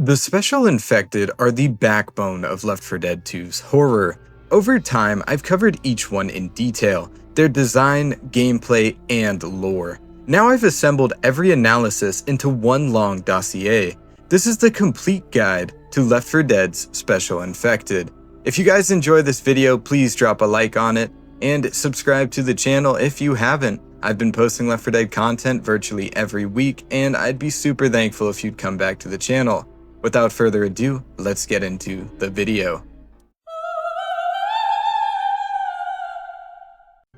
The Special Infected are the backbone of Left 4 Dead 2's horror. Over time, I've covered each one in detail, their design, gameplay, and lore. Now I've assembled every analysis into one long dossier. This is the complete guide to Left 4 Dead's Special Infected. If you guys enjoy this video, please drop a like on it, and subscribe to the channel if you haven't. I've been posting Left 4 Dead content virtually every week, and I'd be super thankful if you'd come back to the channel. Without further ado, let's get into the video.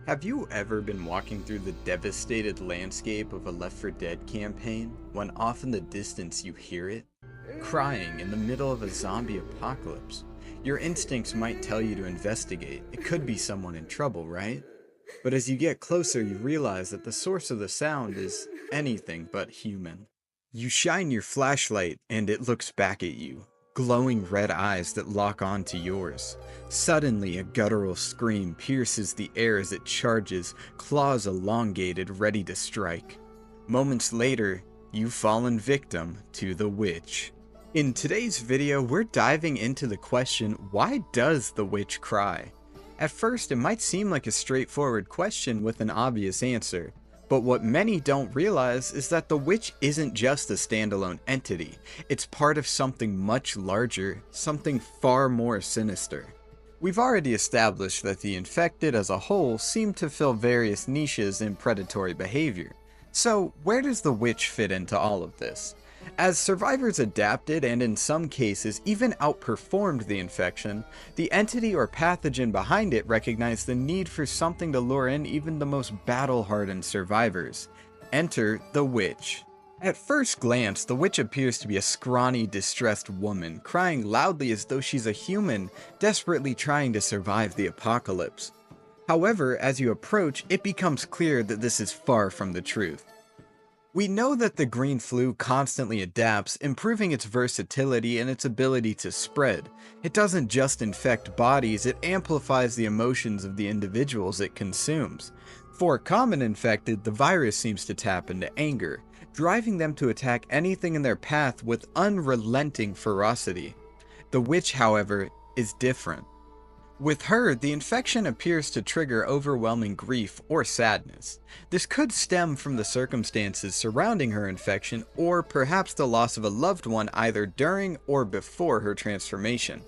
Have you ever been walking through the devastated landscape of a Left 4 Dead campaign when off in the distance you hear it? Crying in the middle of a zombie apocalypse. Your instincts might tell you to investigate. It could be someone in trouble, right? But as you get closer, you realize that the source of the sound is anything but human. You shine your flashlight and it looks back at you, glowing red eyes that lock onto yours. Suddenly, a guttural scream pierces the air as it charges, claws elongated, ready to strike. Moments later, you've fallen victim to the witch. In today's video, we're diving into the question, why does the witch cry? At first, it might seem like a straightforward question with an obvious answer. But what many don't realize is that the witch isn't just a standalone entity. It's part of something much larger, something far more sinister. We've already established that the infected as a whole seem to fill various niches in predatory behavior. So where does the witch fit into all of this? As survivors adapted and in some cases even outperformed the infection, the entity or pathogen behind it recognized the need for something to lure in even the most battle-hardened survivors. Enter the witch. At first glance, the witch appears to be a scrawny, distressed woman, crying loudly as though she's a human, desperately trying to survive the apocalypse. However, as you approach, it becomes clear that this is far from the truth. We know that the green flu constantly adapts, improving its versatility and its ability to spread. It doesn't just infect bodies, it amplifies the emotions of the individuals it consumes. For common infected, the virus seems to tap into anger, driving them to attack anything in their path with unrelenting ferocity. The witch, however, is different. With her, the infection appears to trigger overwhelming grief or sadness. This could stem from the circumstances surrounding her infection or perhaps the loss of a loved one either during or before her transformation.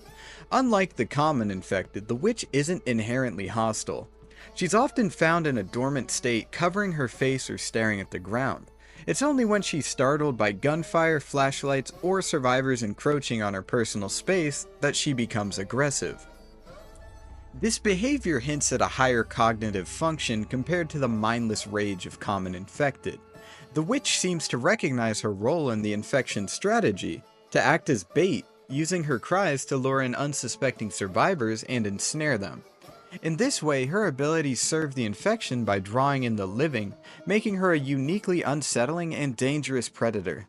Unlike the common infected, the witch isn't inherently hostile. She's often found in a dormant state, covering her face or staring at the ground. It's only when she's startled by gunfire, flashlights, or survivors encroaching on her personal space that she becomes aggressive. This behavior hints at a higher cognitive function compared to the mindless rage of common infected. The witch seems to recognize her role in the infection strategy, to act as bait, using her cries to lure in unsuspecting survivors and ensnare them. In this way, her abilities serve the infection by drawing in the living, making her a uniquely unsettling and dangerous predator.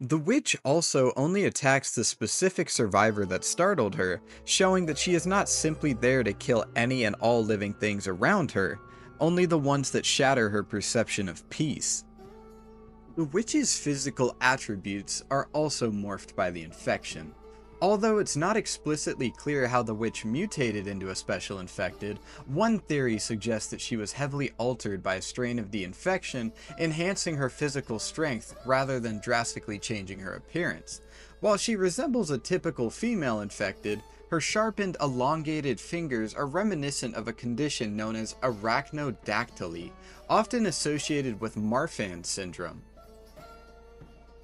The witch also only attacks the specific survivor that startled her, showing that she is not simply there to kill any and all living things around her, only the ones that shatter her perception of peace. The witch's physical attributes are also morphed by the infection. Although it's not explicitly clear how the witch mutated into a special infected, one theory suggests that she was heavily altered by a strain of the infection, enhancing her physical strength rather than drastically changing her appearance. While she resembles a typical female infected, her sharpened, elongated fingers are reminiscent of a condition known as arachnodactyly, often associated with Marfan syndrome.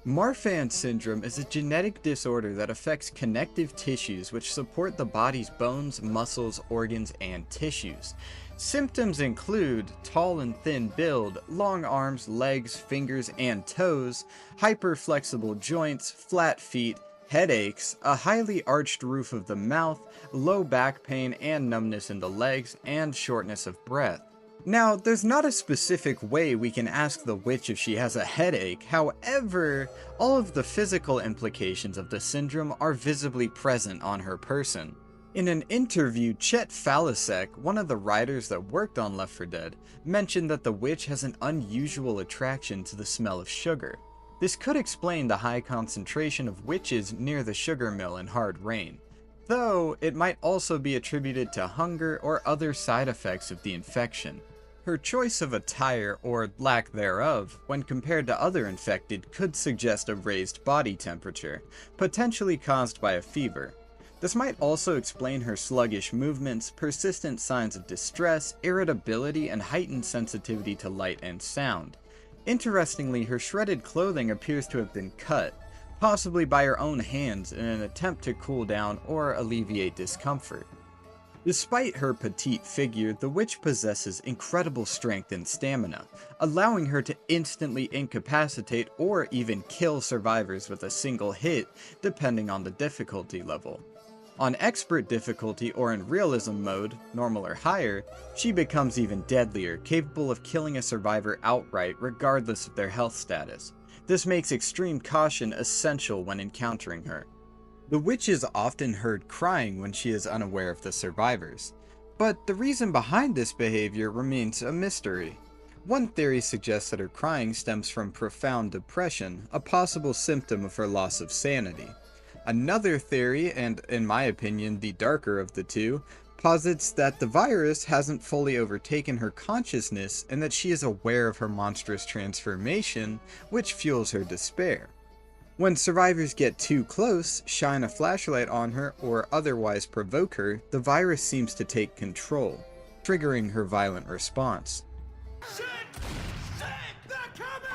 Marfan syndrome is a genetic disorder that affects connective tissues which support the body's bones, muscles, organs, and tissues. Symptoms include tall and thin build, long arms, legs, fingers, and toes, hyperflexible joints, flat feet, headaches, a highly arched roof of the mouth, low back pain and numbness in the legs, and shortness of breath. Now, there's not a specific way we can ask the witch if she has a headache, however, all of the physical implications of the syndrome are visibly present on her person. In an interview, Chet Falasek, one of the writers that worked on Left 4 Dead, mentioned that the witch has an unusual attraction to the smell of sugar. This could explain the high concentration of witches near the sugar mill in Hard Rain, though it might also be attributed to hunger or other side effects of the infection. Her choice of attire, or lack thereof, when compared to other infected could suggest a raised body temperature, potentially caused by a fever. This might also explain her sluggish movements, persistent signs of distress, irritability, and heightened sensitivity to light and sound. Interestingly, her shredded clothing appears to have been cut, possibly by her own hands in an attempt to cool down or alleviate discomfort. Despite her petite figure, the witch possesses incredible strength and stamina, allowing her to instantly incapacitate or even kill survivors with a single hit, depending on the difficulty level. On expert difficulty or in realism mode, normal or higher, she becomes even deadlier, capable of killing a survivor outright regardless of their health status. This makes extreme caution essential when encountering her. The witch is often heard crying when she is unaware of the survivors, but the reason behind this behavior remains a mystery. One theory suggests that her crying stems from profound depression, a possible symptom of her loss of sanity. Another theory, and in my opinion the darker of the two, posits that the virus hasn't fully overtaken her consciousness and that she is aware of her monstrous transformation, which fuels her despair. When survivors get too close, shine a flashlight on her, or otherwise provoke her, the virus seems to take control, triggering her violent response. Shit! Shit! They're coming!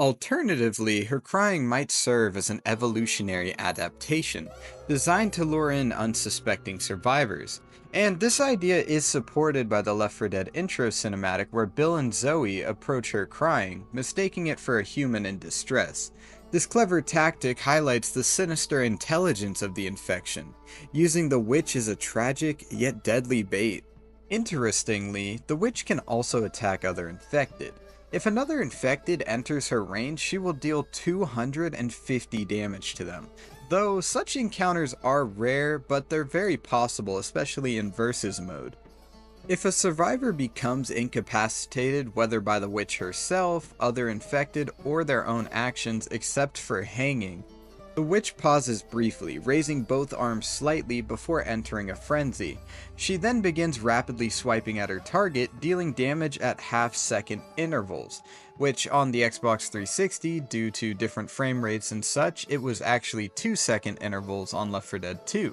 Alternatively, her crying might serve as an evolutionary adaptation, designed to lure in unsuspecting survivors. And this idea is supported by the Left 4 Dead intro cinematic where Bill and Zoe approach her crying, mistaking it for a human in distress. This clever tactic highlights the sinister intelligence of the infection, using the witch as a tragic yet deadly bait. Interestingly, the witch can also attack other infected. If another infected enters her range, she will deal 250 damage to them. Though such encounters are rare, but they're very possible, especially in versus mode. If a survivor becomes incapacitated, whether by the witch herself, other infected, or their own actions except for hanging, the witch pauses briefly, raising both arms slightly before entering a frenzy. She then begins rapidly swiping at her target, dealing damage at half-second intervals, which on the Xbox 360, due to different frame rates and such, it was actually 2-second intervals on Left 4 Dead 2.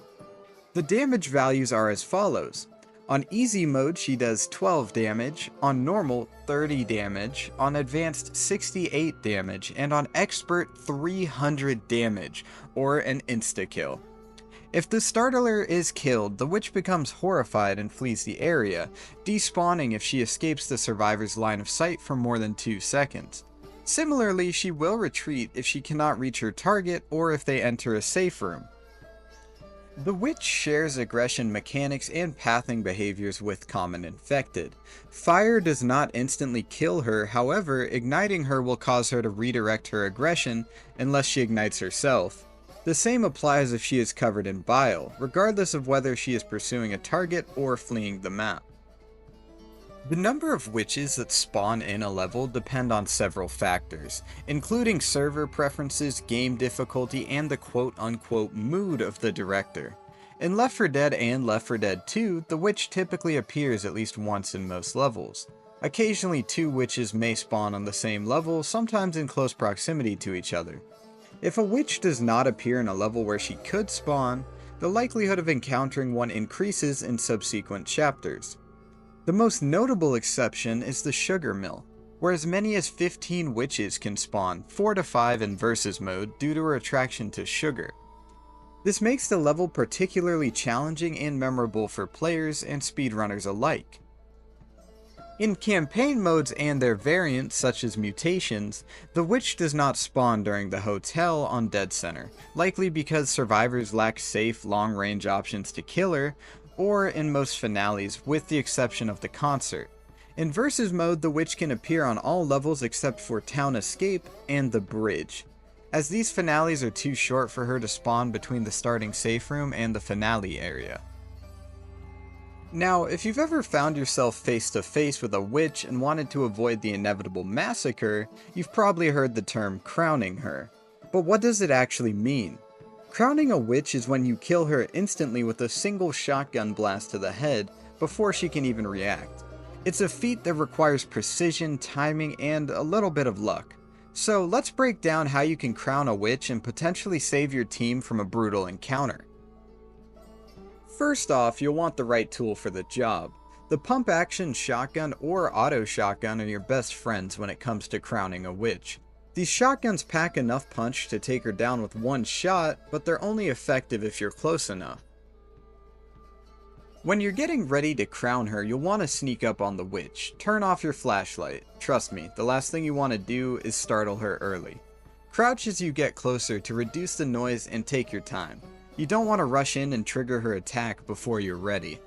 The damage values are as follows. On easy mode she does 12 damage, on normal 30 damage, on advanced 68 damage, and on expert 300 damage, or an insta-kill. If the startler is killed, the witch becomes horrified and flees the area, despawning if she escapes the survivor's line of sight for more than 2 seconds. Similarly, she will retreat if she cannot reach her target or if they enter a safe room. The witch shares aggression mechanics and pathing behaviors with common infected. Fire does not instantly kill her, however, igniting her will cause her to redirect her aggression unless she ignites herself. The same applies if she is covered in bile, regardless of whether she is pursuing a target or fleeing the map. The number of witches that spawn in a level depend on several factors, including server preferences, game difficulty, and the quote-unquote mood of the director. In Left 4 Dead and Left 4 Dead 2, the witch typically appears at least once in most levels. Occasionally 2 witches may spawn on the same level, sometimes in close proximity to each other. If a witch does not appear in a level where she could spawn, the likelihood of encountering one increases in subsequent chapters. The most notable exception is the sugar mill, where as many as 15 witches can spawn, 4 to 5 in versus mode due to her attraction to sugar. This makes the level particularly challenging and memorable for players and speedrunners alike. In campaign modes and their variants such as mutations, the witch does not spawn during the hotel on Dead Center, likely because survivors lack safe long-range options to kill her, or in most finales, with the exception of the concert. In versus mode, the witch can appear on all levels except for Town Escape and the Bridge. as these finales are too short for her to spawn between the starting safe room and the finale area. Now, if you've ever found yourself face to face with a witch and wanted to avoid the inevitable massacre, you've probably heard the term crowning her. But what does it actually mean? Crowning a witch is when you kill her instantly with a single shotgun blast to the head before she can even react. It's a feat that requires precision, timing, and a little bit of luck. So let's break down how you can crown a witch and potentially save your team from a brutal encounter. First off, you'll want the right tool for the job. The pump action shotgun or auto shotgun are your best friends when it comes to crowning a witch. These shotguns pack enough punch to take her down with one shot, but they're only effective if you're close enough. When you're getting ready to crown her, you'll want to sneak up on the witch. Turn off your flashlight. Trust me, the last thing you want to do is startle her early. Crouch as you get closer to reduce the noise and take your time. You don't want to rush in and trigger her attack before you're ready.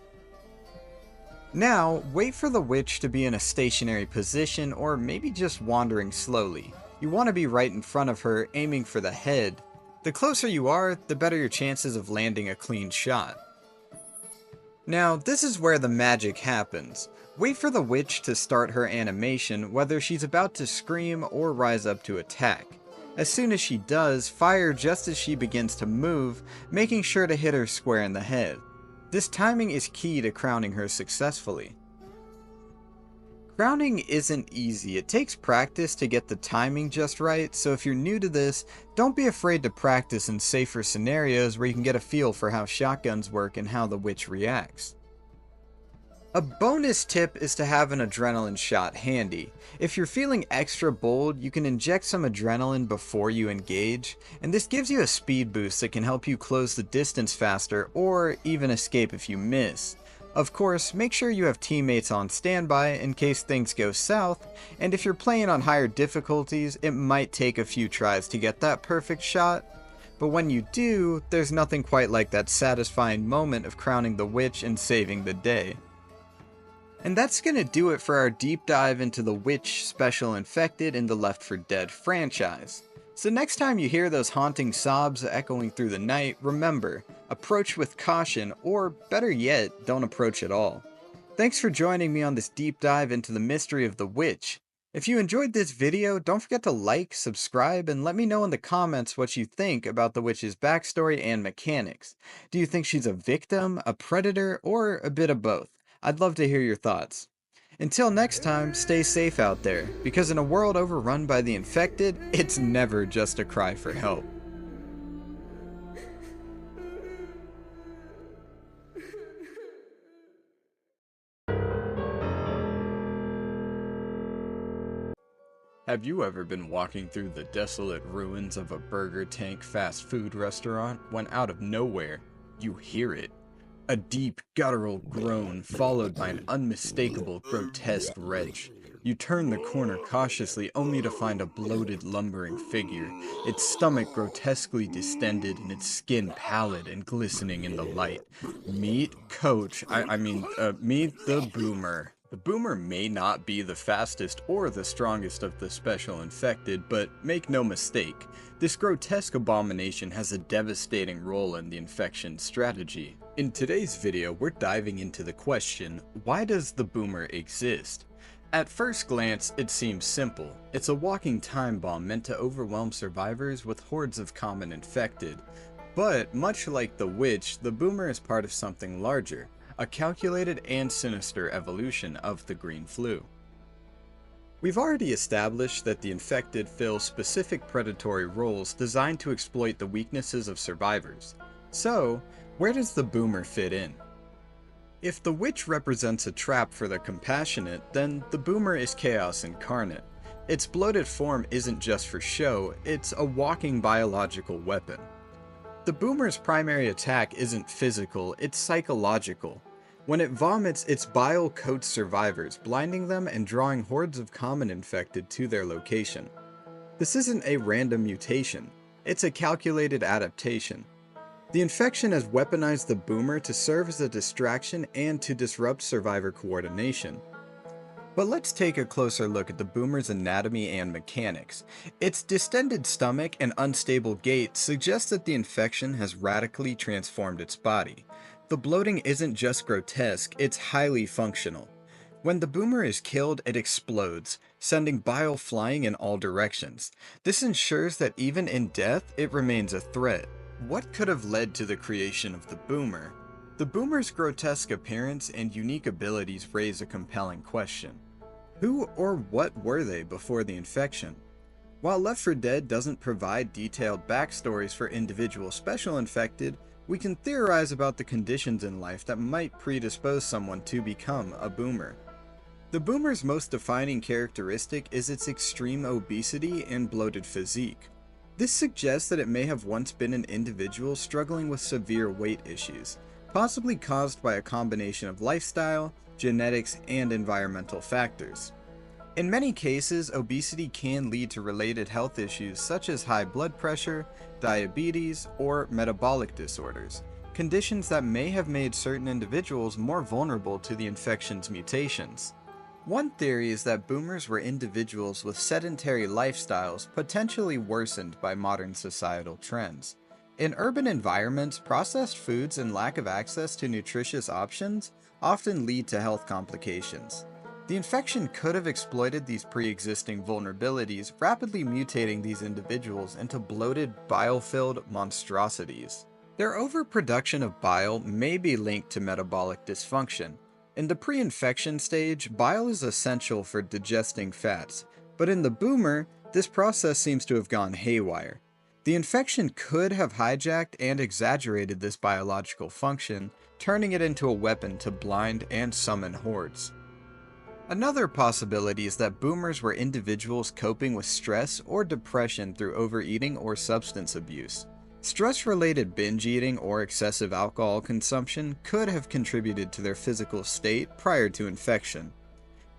Now, wait for the witch to be in a stationary position or maybe just wandering slowly. You want to be right in front of her, aiming for the head. The closer you are, the better your chances of landing a clean shot. Now, this is where the magic happens. Wait for the witch to start her animation, whether she's about to scream or rise up to attack. As soon as she does, fire just as she begins to move, making sure to hit her square in the head. This timing is key to crowning her successfully. Crowning isn't easy. It takes practice to get the timing just right, so if you're new to this, don't be afraid to practice in safer scenarios where you can get a feel for how shotguns work and how the witch reacts. A bonus tip is to have an adrenaline shot handy. If you're feeling extra bold, you can inject some adrenaline before you engage, and this gives you a speed boost that can help you close the distance faster or even escape if you miss. Of course, make sure you have teammates on standby in case things go south, and if you're playing on higher difficulties, it might take a few tries to get that perfect shot. But when you do, there's nothing quite like that satisfying moment of crowning the witch and saving the day. And that's gonna do it for our deep dive into the witch special infected in the Left 4 Dead franchise. So next time you hear those haunting sobs echoing through the night, remember, approach with caution, or better yet, don't approach at all. Thanks for joining me on this deep dive into the mystery of the witch. If you enjoyed this video, don't forget to like, subscribe, and let me know in the comments what you think about the witch's backstory and mechanics. Do you think she's a victim, a predator, or a bit of both? I'd love to hear your thoughts. Until next time, stay safe out there, because in a world overrun by the infected, it's never just a cry for help. Have you ever been walking through the desolate ruins of a Burger Tank fast food restaurant when out of nowhere, you hear it? A deep, guttural groan followed by an unmistakable, grotesque retch. You turn the corner cautiously only to find a bloated, lumbering figure, its stomach grotesquely distended and its skin pallid and glistening in the light. Meet the Boomer. The Boomer may not be the fastest or the strongest of the special infected, but make no mistake, this grotesque abomination has a devastating role in the infection strategy. In today's video, we're diving into the question, why does the Boomer exist? At first glance, it seems simple. It's a walking time bomb meant to overwhelm survivors with hordes of common infected. But, much like the witch, the Boomer is part of something larger. A calculated and sinister evolution of the green flu. We've already established that the infected fill specific predatory roles designed to exploit the weaknesses of survivors. So, where does the Boomer fit in? If the witch represents a trap for the compassionate, then the Boomer is chaos incarnate. Its bloated form isn't just for show, it's a walking biological weapon. The Boomer's primary attack isn't physical, it's psychological. When it vomits, its bile coats survivors, blinding them and drawing hordes of common infected to their location. This isn't a random mutation, it's a calculated adaptation. The infection has weaponized the Boomer to serve as a distraction and to disrupt survivor coordination. But let's take a closer look at the boomer's anatomy and mechanics. Its distended stomach and unstable gait suggest that the infection has radically transformed its body. The bloating isn't just grotesque, it's highly functional. When the boomer is killed, it explodes, sending bile flying in all directions. This ensures that even in death, it remains a threat. What could have led to the creation of the boomer? The boomer's grotesque appearance and unique abilities raise a compelling question. Who or what were they before the infection? While Left 4 Dead doesn't provide detailed backstories for individual special infected, we can theorize about the conditions in life that might predispose someone to become a boomer. The boomer's most defining characteristic is its extreme obesity and bloated physique. This suggests that it may have once been an individual struggling with severe weight issues, possibly caused by a combination of lifestyle, genetics, and environmental factors. In many cases, obesity can lead to related health issues such as high blood pressure, diabetes, or metabolic disorders, conditions that may have made certain individuals more vulnerable to the infection's mutations. One theory is that boomers were individuals with sedentary lifestyles potentially worsened by modern societal trends. In urban environments, processed foods and lack of access to nutritious options often lead to health complications. The infection could have exploited these pre-existing vulnerabilities, rapidly mutating these individuals into bloated, bile-filled monstrosities. Their overproduction of bile may be linked to metabolic dysfunction. In the pre-infection stage, bile is essential for digesting fats, but in the boomer, this process seems to have gone haywire. The infection could have hijacked and exaggerated this biological function, turning it into a weapon to blind and summon hordes. Another possibility is that boomers were individuals coping with stress or depression through overeating or substance abuse. Stress-related binge eating or excessive alcohol consumption could have contributed to their physical state prior to infection.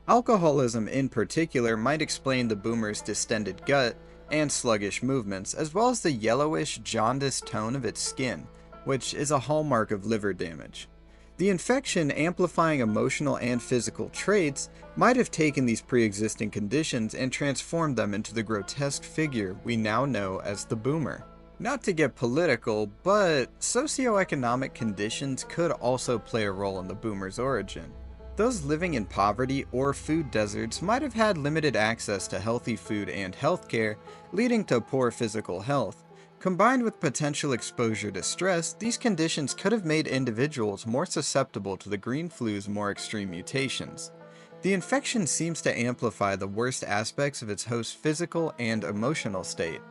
Alcoholism in particular might explain the boomer's distended gut and sluggish movements, as well as the yellowish, jaundiced tone of its skin, which is a hallmark of liver damage. The infection, amplifying emotional and physical traits, might have taken these pre-existing conditions and transformed them into the grotesque figure we now know as the boomer. Not to get political, but socioeconomic conditions could also play a role in the boomer's origin. Those living in poverty or food deserts might have had limited access to healthy food and healthcare, leading to poor physical health. Combined with potential exposure to stress, these conditions could have made individuals more susceptible to the green flu's more extreme mutations. The infection seems to amplify the worst aspects of its host's physical and emotional state.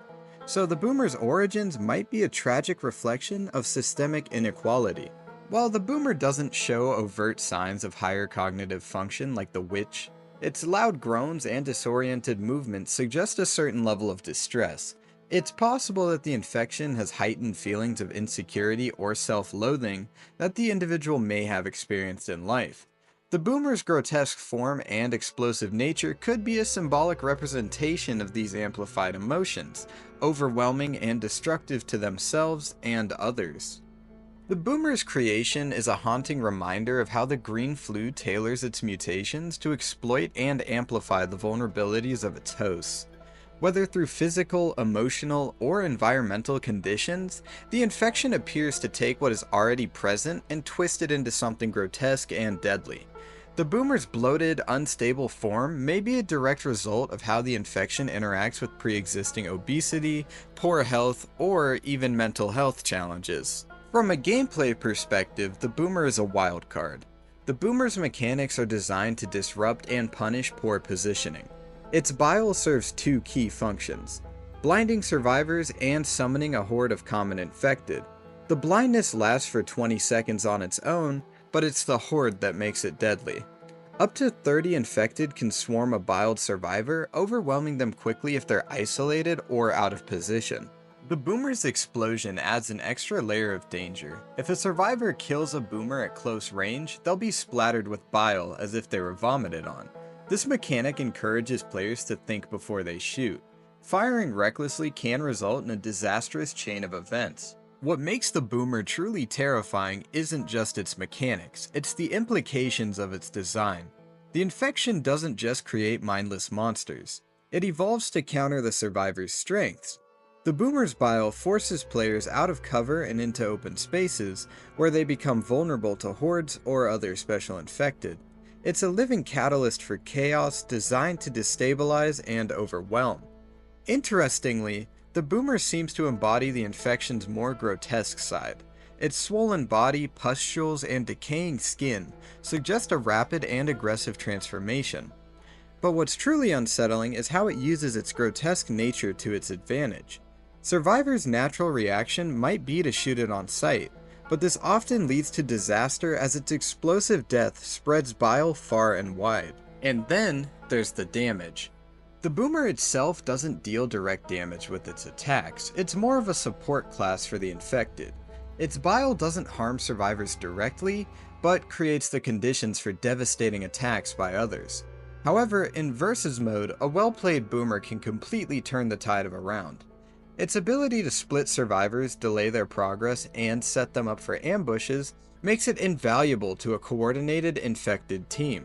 So the boomer's origins might be a tragic reflection of systemic inequality. While the boomer doesn't show overt signs of higher cognitive function like the witch, its loud groans and disoriented movements suggest a certain level of distress. It's possible that the infection has heightened feelings of insecurity or self-loathing that the individual may have experienced in life. The boomer's grotesque form and explosive nature could be a symbolic representation of these amplified emotions, overwhelming and destructive to themselves and others. The boomer's creation is a haunting reminder of how the green flu tailors its mutations to exploit and amplify the vulnerabilities of its hosts. Whether through physical, emotional, or environmental conditions, the infection appears to take what is already present and twist it into something grotesque and deadly. The boomer's bloated, unstable form may be a direct result of how the infection interacts with pre-existing obesity, poor health, or even mental health challenges. From a gameplay perspective, the boomer is a wild card. The boomer's mechanics are designed to disrupt and punish poor positioning. Its bile serves two key functions: blinding survivors and summoning a horde of common infected. The blindness lasts for 20 seconds on its own, but it's the horde that makes it deadly. Up to 30 infected can swarm a biled survivor, overwhelming them quickly if they're isolated or out of position. The boomer's explosion adds an extra layer of danger. If a survivor kills a boomer at close range, they'll be splattered with bile as if they were vomited on. This mechanic encourages players to think before they shoot. Firing recklessly can result in a disastrous chain of events. What makes the boomer truly terrifying isn't just its mechanics, it's the implications of its design. The infection doesn't just create mindless monsters. It evolves to counter the survivor's strengths. The boomer's bile forces players out of cover and into open spaces, where they become vulnerable to hordes or other special infected. It's a living catalyst for chaos designed to destabilize and overwhelm. Interestingly, the boomer seems to embody the infection's more grotesque side. Its swollen body, pustules, and decaying skin suggest a rapid and aggressive transformation. But what's truly unsettling is how it uses its grotesque nature to its advantage. Survivors' natural reaction might be to shoot it on sight, but this often leads to disaster as its explosive death spreads bile far and wide. And then, there's the damage. The boomer itself doesn't deal direct damage with its attacks, it's more of a support class for the infected. Its bile doesn't harm survivors directly, but creates the conditions for devastating attacks by others. However, in versus mode, a well-played boomer can completely turn the tide of a round. Its ability to split survivors, delay their progress, and set them up for ambushes makes it invaluable to a coordinated infected team.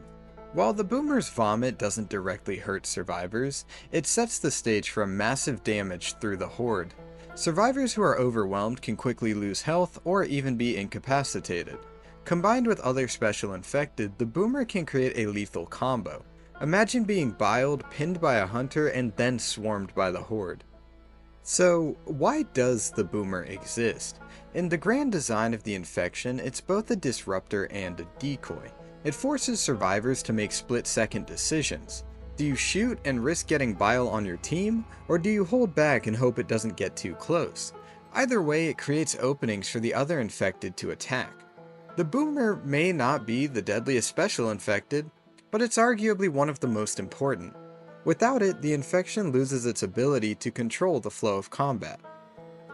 While the boomer's vomit doesn't directly hurt survivors, it sets the stage for massive damage through the horde. Survivors who are overwhelmed can quickly lose health or even be incapacitated. Combined with other special infected, the boomer can create a lethal combo. Imagine being biled, pinned by a hunter, and then swarmed by the horde. So, why does the boomer exist? In the grand design of the infection, it's both a disruptor and a decoy. It forces survivors to make split-second decisions. Do you shoot and risk getting bile on your team, or do you hold back and hope it doesn't get too close? Either way, it creates openings for the other infected to attack. The boomer may not be the deadliest special infected, but it's arguably one of the most important. Without it, the infection loses its ability to control the flow of combat.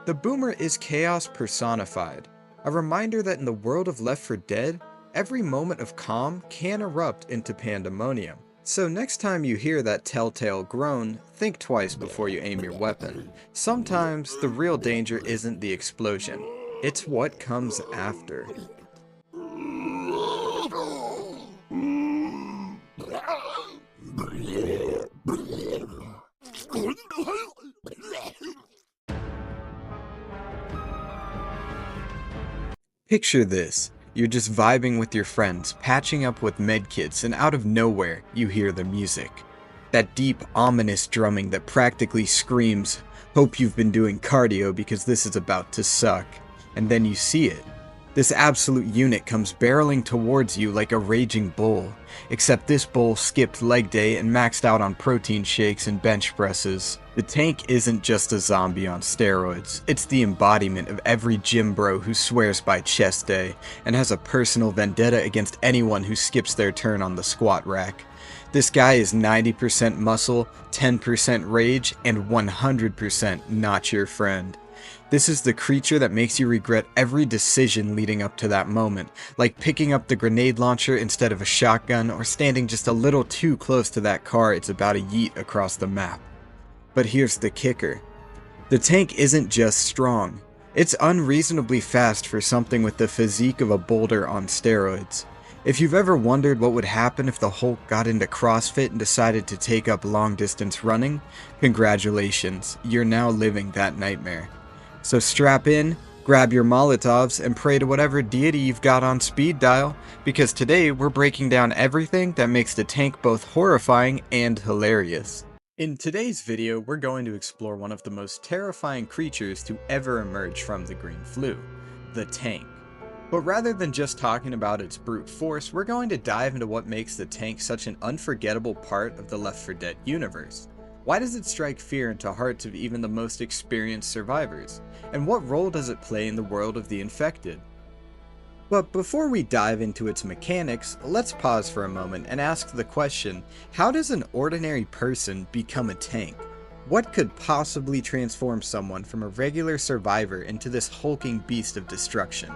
The boomer is chaos personified, a reminder that in the world of Left 4 Dead, every moment of calm can erupt into pandemonium. So next time you hear that telltale groan, think twice before you aim your weapon. Sometimes the real danger isn't the explosion, it's what comes after. Picture this. You're just vibing with your friends, patching up with medkits, and out of nowhere, you hear the music. That deep, ominous drumming that practically screams, "Hope you've been doing cardio because this is about to suck." And then you see it. This absolute unit comes barreling towards you like a raging bull, except this bull skipped leg day and maxed out on protein shakes and bench presses. The tank isn't just a zombie on steroids, it's the embodiment of every gym bro who swears by chest day, and has a personal vendetta against anyone who skips their turn on the squat rack. This guy is 90% muscle, 10% rage, and 100% not your friend. This is the creature that makes you regret every decision leading up to that moment, like picking up the grenade launcher instead of a shotgun, or standing just a little too close to that car it's about to yeet across the map. But here's the kicker. The tank isn't just strong, it's unreasonably fast for something with the physique of a boulder on steroids. If you've ever wondered what would happen if the Hulk got into CrossFit and decided to take up long-distance running, congratulations, you're now living that nightmare. So strap in, grab your Molotovs, and pray to whatever deity you've got on speed dial, because today we're breaking down everything that makes the tank both horrifying and hilarious. In today's video, we're going to explore one of the most terrifying creatures to ever emerge from the green flu, the tank. But rather than just talking about its brute force, we're going to dive into what makes the tank such an unforgettable part of the Left 4 Dead universe. Why does it strike fear into hearts of even the most experienced survivors? And what role does it play in the world of the infected? But before we dive into its mechanics, let's pause for a moment and ask the question, how does an ordinary person become a tank? What could possibly transform someone from a regular survivor into this hulking beast of destruction?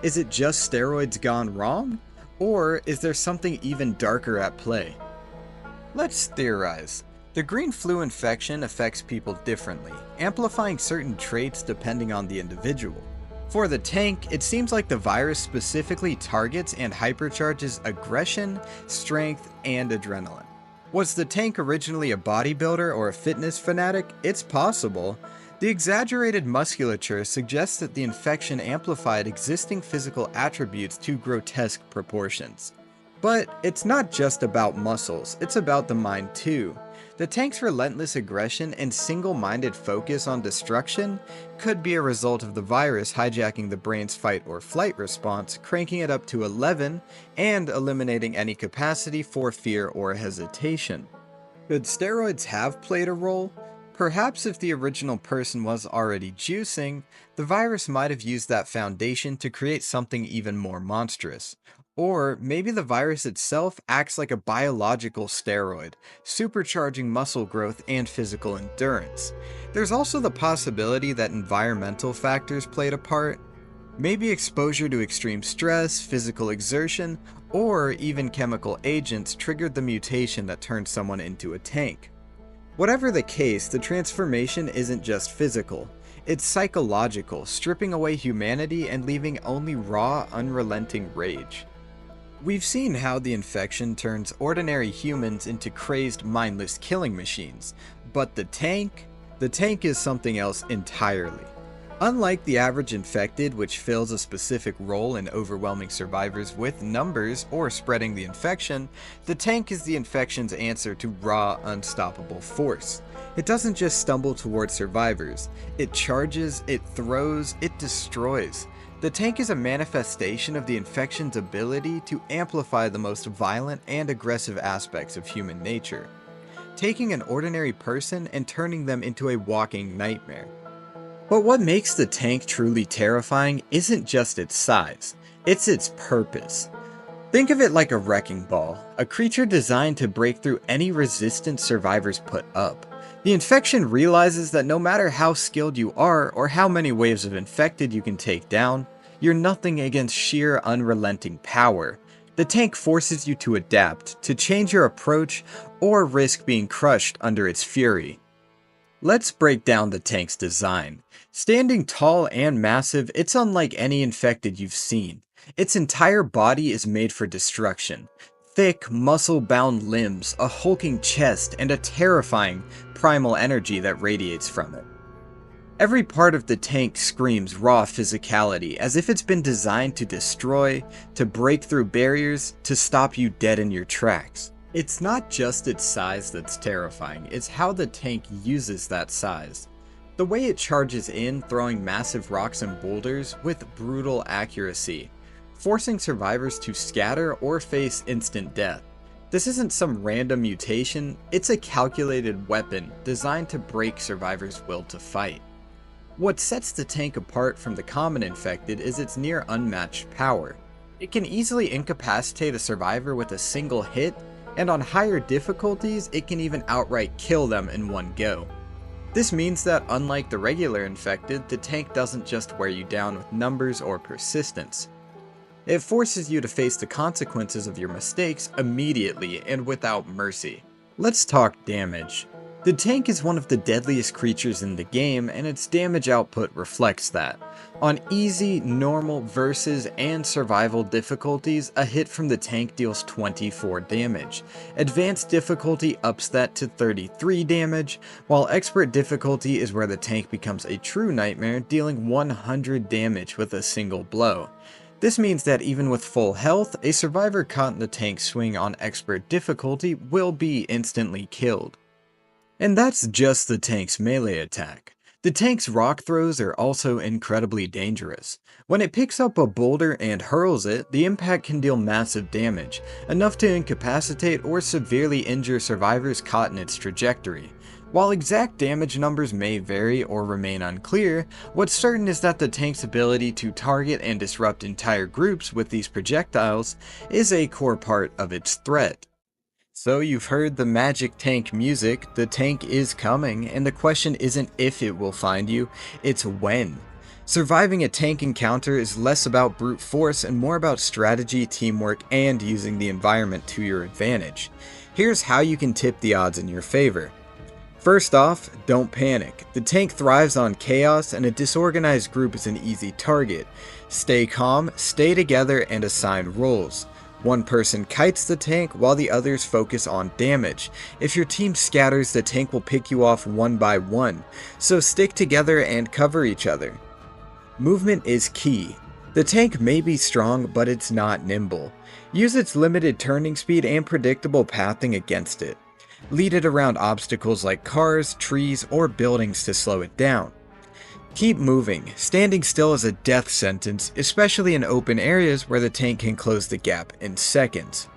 Is it just steroids gone wrong? Or is there something even darker at play? Let's theorize. The green flu infection affects people differently, amplifying certain traits depending on the individual. For the tank, it seems like the virus specifically targets and hypercharges aggression, strength, and adrenaline. Was the tank originally a bodybuilder or a fitness fanatic? It's possible. The exaggerated musculature suggests that the infection amplified existing physical attributes to grotesque proportions. But it's not just about muscles, it's about the mind too. The tank's relentless aggression and single-minded focus on destruction could be a result of the virus hijacking the brain's fight or flight response, cranking it up to 11, and eliminating any capacity for fear or hesitation. Could steroids have played a role? Perhaps if the original person was already juicing, the virus might have used that foundation to create something even more monstrous. Or maybe the virus itself acts like a biological steroid, supercharging muscle growth and physical endurance. There's also the possibility that environmental factors played a part. Maybe exposure to extreme stress, physical exertion, or even chemical agents triggered the mutation that turned someone into a tank. Whatever the case, the transformation isn't just physical. It's psychological, stripping away humanity and leaving only raw, unrelenting rage. We've seen how the infection turns ordinary humans into crazed, mindless killing machines, but the tank is something else entirely. Unlike the average infected, which fills a specific role in overwhelming survivors with numbers or spreading the infection, the tank is the infection's answer to raw, unstoppable force. It doesn't just stumble towards survivors, it charges, it throws, it destroys. The tank is a manifestation of the infection's ability to amplify the most violent and aggressive aspects of human nature, taking an ordinary person and turning them into a walking nightmare. But what makes the tank truly terrifying isn't just its size, it's its purpose. Think of it like a wrecking ball, a creature designed to break through any resistance survivors put up. The infection realizes that no matter how skilled you are or how many waves of infected you can take down, you're nothing against sheer unrelenting power. The tank forces you to adapt, to change your approach, or risk being crushed under its fury. Let's break down the tank's design. Standing tall and massive, it's unlike any infected you've seen. Its entire body is made for destruction. Thick, muscle-bound limbs, a hulking chest, and a terrifying, primal energy that radiates from it. Every part of the tank screams raw physicality, as if it's been designed to destroy, to break through barriers, to stop you dead in your tracks. It's not just its size that's terrifying, it's how the tank uses that size. The way it charges in, throwing massive rocks and boulders with brutal accuracy, forcing survivors to scatter or face instant death. This isn't some random mutation, it's a calculated weapon designed to break survivors' will to fight. What sets the tank apart from the common infected is its near unmatched power. It can easily incapacitate a survivor with a single hit, and on higher difficulties, it can even outright kill them in one go. This means that unlike the regular infected, the tank doesn't just wear you down with numbers or persistence. It forces you to face the consequences of your mistakes immediately and without mercy. Let's talk damage. The tank is one of the deadliest creatures in the game, and its damage output reflects that. On easy, normal, versus, and survival difficulties, a hit from the tank deals 24 damage. Advanced difficulty ups that to 33 damage, while expert difficulty is where the tank becomes a true nightmare, dealing 100 damage with a single blow. This means that even with full health, a survivor caught in the tank's swing on expert difficulty will be instantly killed. And that's just the tank's melee attack. The tank's rock throws are also incredibly dangerous. When it picks up a boulder and hurls it, the impact can deal massive damage, enough to incapacitate or severely injure survivors caught in its trajectory. While exact damage numbers may vary or remain unclear, what's certain is that the tank's ability to target and disrupt entire groups with these projectiles is a core part of its threat. So you've heard the magic tank music, the tank is coming, and the question isn't if it will find you, it's when. Surviving a tank encounter is less about brute force and more about strategy, teamwork, and using the environment to your advantage. Here's how you can tip the odds in your favor. First off, don't panic. The tank thrives on chaos, and a disorganized group is an easy target. Stay calm, stay together, and assign roles. One person kites the tank while the others focus on damage. If your team scatters, the tank will pick you off one by one, so stick together and cover each other. Movement is key. The tank may be strong, but it's not nimble. Use its limited turning speed and predictable pathing against it. Lead it around obstacles like cars, trees, or buildings to slow it down. Keep moving. Standing still is a death sentence, especially in open areas where the tank can close the gap in seconds.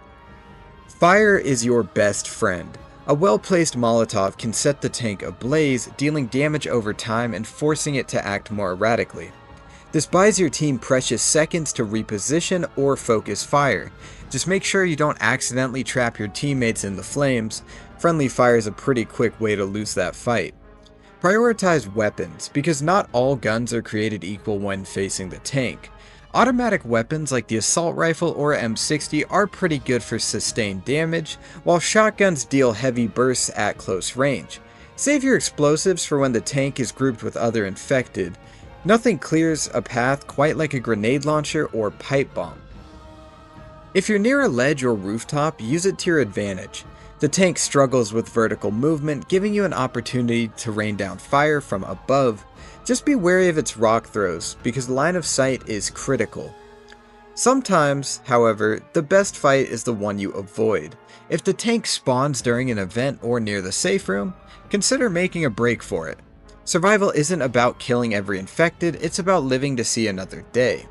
Fire is your best friend. A well-placed Molotov can set the tank ablaze, dealing damage over time and forcing it to act more erratically. This buys your team precious seconds to reposition or focus fire. Just make sure you don't accidentally trap your teammates in the flames. Friendly fire is a pretty quick way to lose that fight. Prioritize weapons, because not all guns are created equal when facing the tank. Automatic weapons like the assault rifle or M60 are pretty good for sustained damage, while shotguns deal heavy bursts at close range. Save your explosives for when the tank is grouped with other infected. Nothing clears a path quite like a grenade launcher or pipe bomb. If you're near a ledge or rooftop, use it to your advantage. The tank struggles with vertical movement, giving you an opportunity to rain down fire from above. Just be wary of its rock throws, because line of sight is critical. Sometimes, however, the best fight is the one you avoid. If the tank spawns during an event or near the safe room, consider making a break for it. Survival isn't about killing every infected, it's about living to see another day.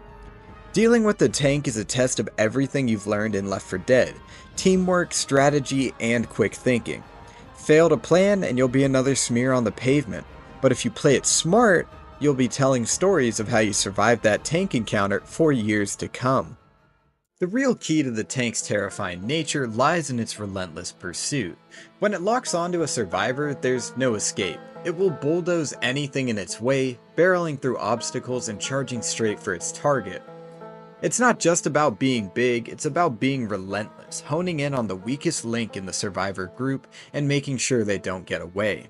Dealing with the tank is a test of everything you've learned in Left 4 Dead: teamwork, strategy, and quick thinking. Fail to plan and you'll be another smear on the pavement, but if you play it smart, you'll be telling stories of how you survived that tank encounter for years to come. The real key to the tank's terrifying nature lies in its relentless pursuit. When it locks onto a survivor, there's no escape. It will bulldoze anything in its way, barreling through obstacles and charging straight for its target. It's not just about being big, it's about being relentless, honing in on the weakest link in the survivor group and making sure they don't get away.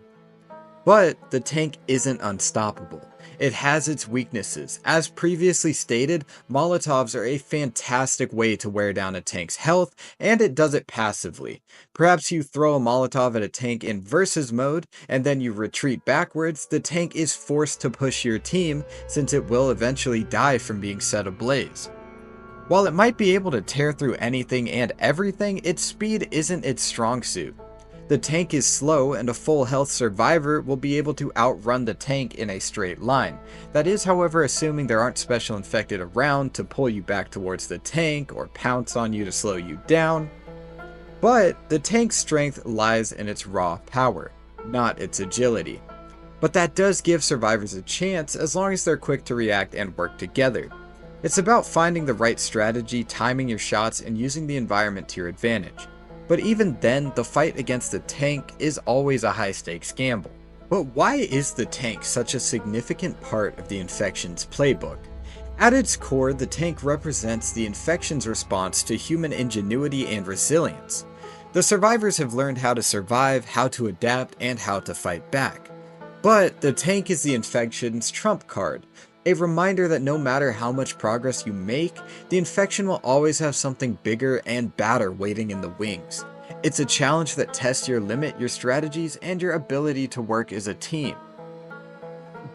But the tank isn't unstoppable. It has its weaknesses. As previously stated, Molotovs are a fantastic way to wear down a tank's health, and it does it passively. Perhaps you throw a Molotov at a tank in versus mode, and then you retreat backwards. The tank is forced to push your team, since it will eventually die from being set ablaze. While it might be able to tear through anything and everything, its speed isn't its strong suit. The tank is slow, and a full health survivor will be able to outrun the tank in a straight line. That is, however, assuming there aren't special infected around to pull you back towards the tank or pounce on you to slow you down. But the tank's strength lies in its raw power, not its agility. But that does give survivors a chance as long as they're quick to react and work together. It's about finding the right strategy, timing your shots, and using the environment to your advantage. But even then, the fight against the tank is always a high-stakes gamble. But why is the tank such a significant part of the infection's playbook? At its core, the tank represents the infection's response to human ingenuity and resilience. The survivors have learned how to survive, how to adapt, and how to fight back. But the tank is the infection's trump card, a reminder that no matter how much progress you make, the infection will always have something bigger and badder waiting in the wings. It's a challenge that tests your limit, your strategies, and your ability to work as a team.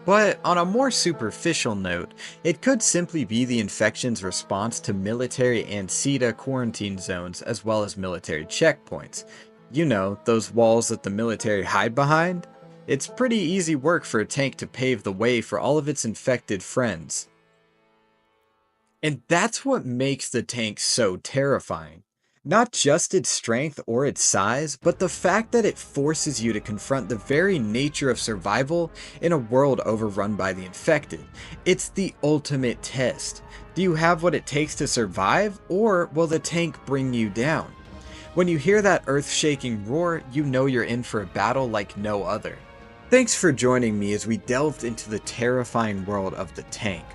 But on a more superficial note, it could simply be the infection's response to military and CETA quarantine zones as well as military checkpoints. You know, those walls that the military hide behind? It's pretty easy work for a tank to pave the way for all of its infected friends. And that's what makes the tank so terrifying. Not just its strength or its size, but the fact that it forces you to confront the very nature of survival in a world overrun by the infected. It's the ultimate test. Do you have what it takes to survive, or will the tank bring you down? When you hear that earth-shaking roar, you know you're in for a battle like no other. Thanks for joining me as we delved into the terrifying world of the tank.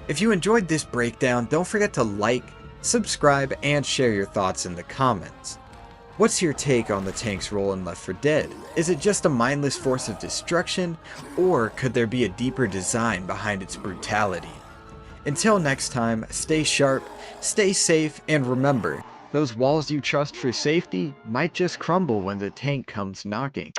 If you enjoyed this breakdown, don't forget to like, subscribe, and share your thoughts in the comments. What's your take on the tank's role in Left 4 Dead? Is it just a mindless force of destruction, or could there be a deeper design behind its brutality? Until next time, stay sharp, stay safe, and remember, those walls you trust for safety might just crumble when the tank comes knocking.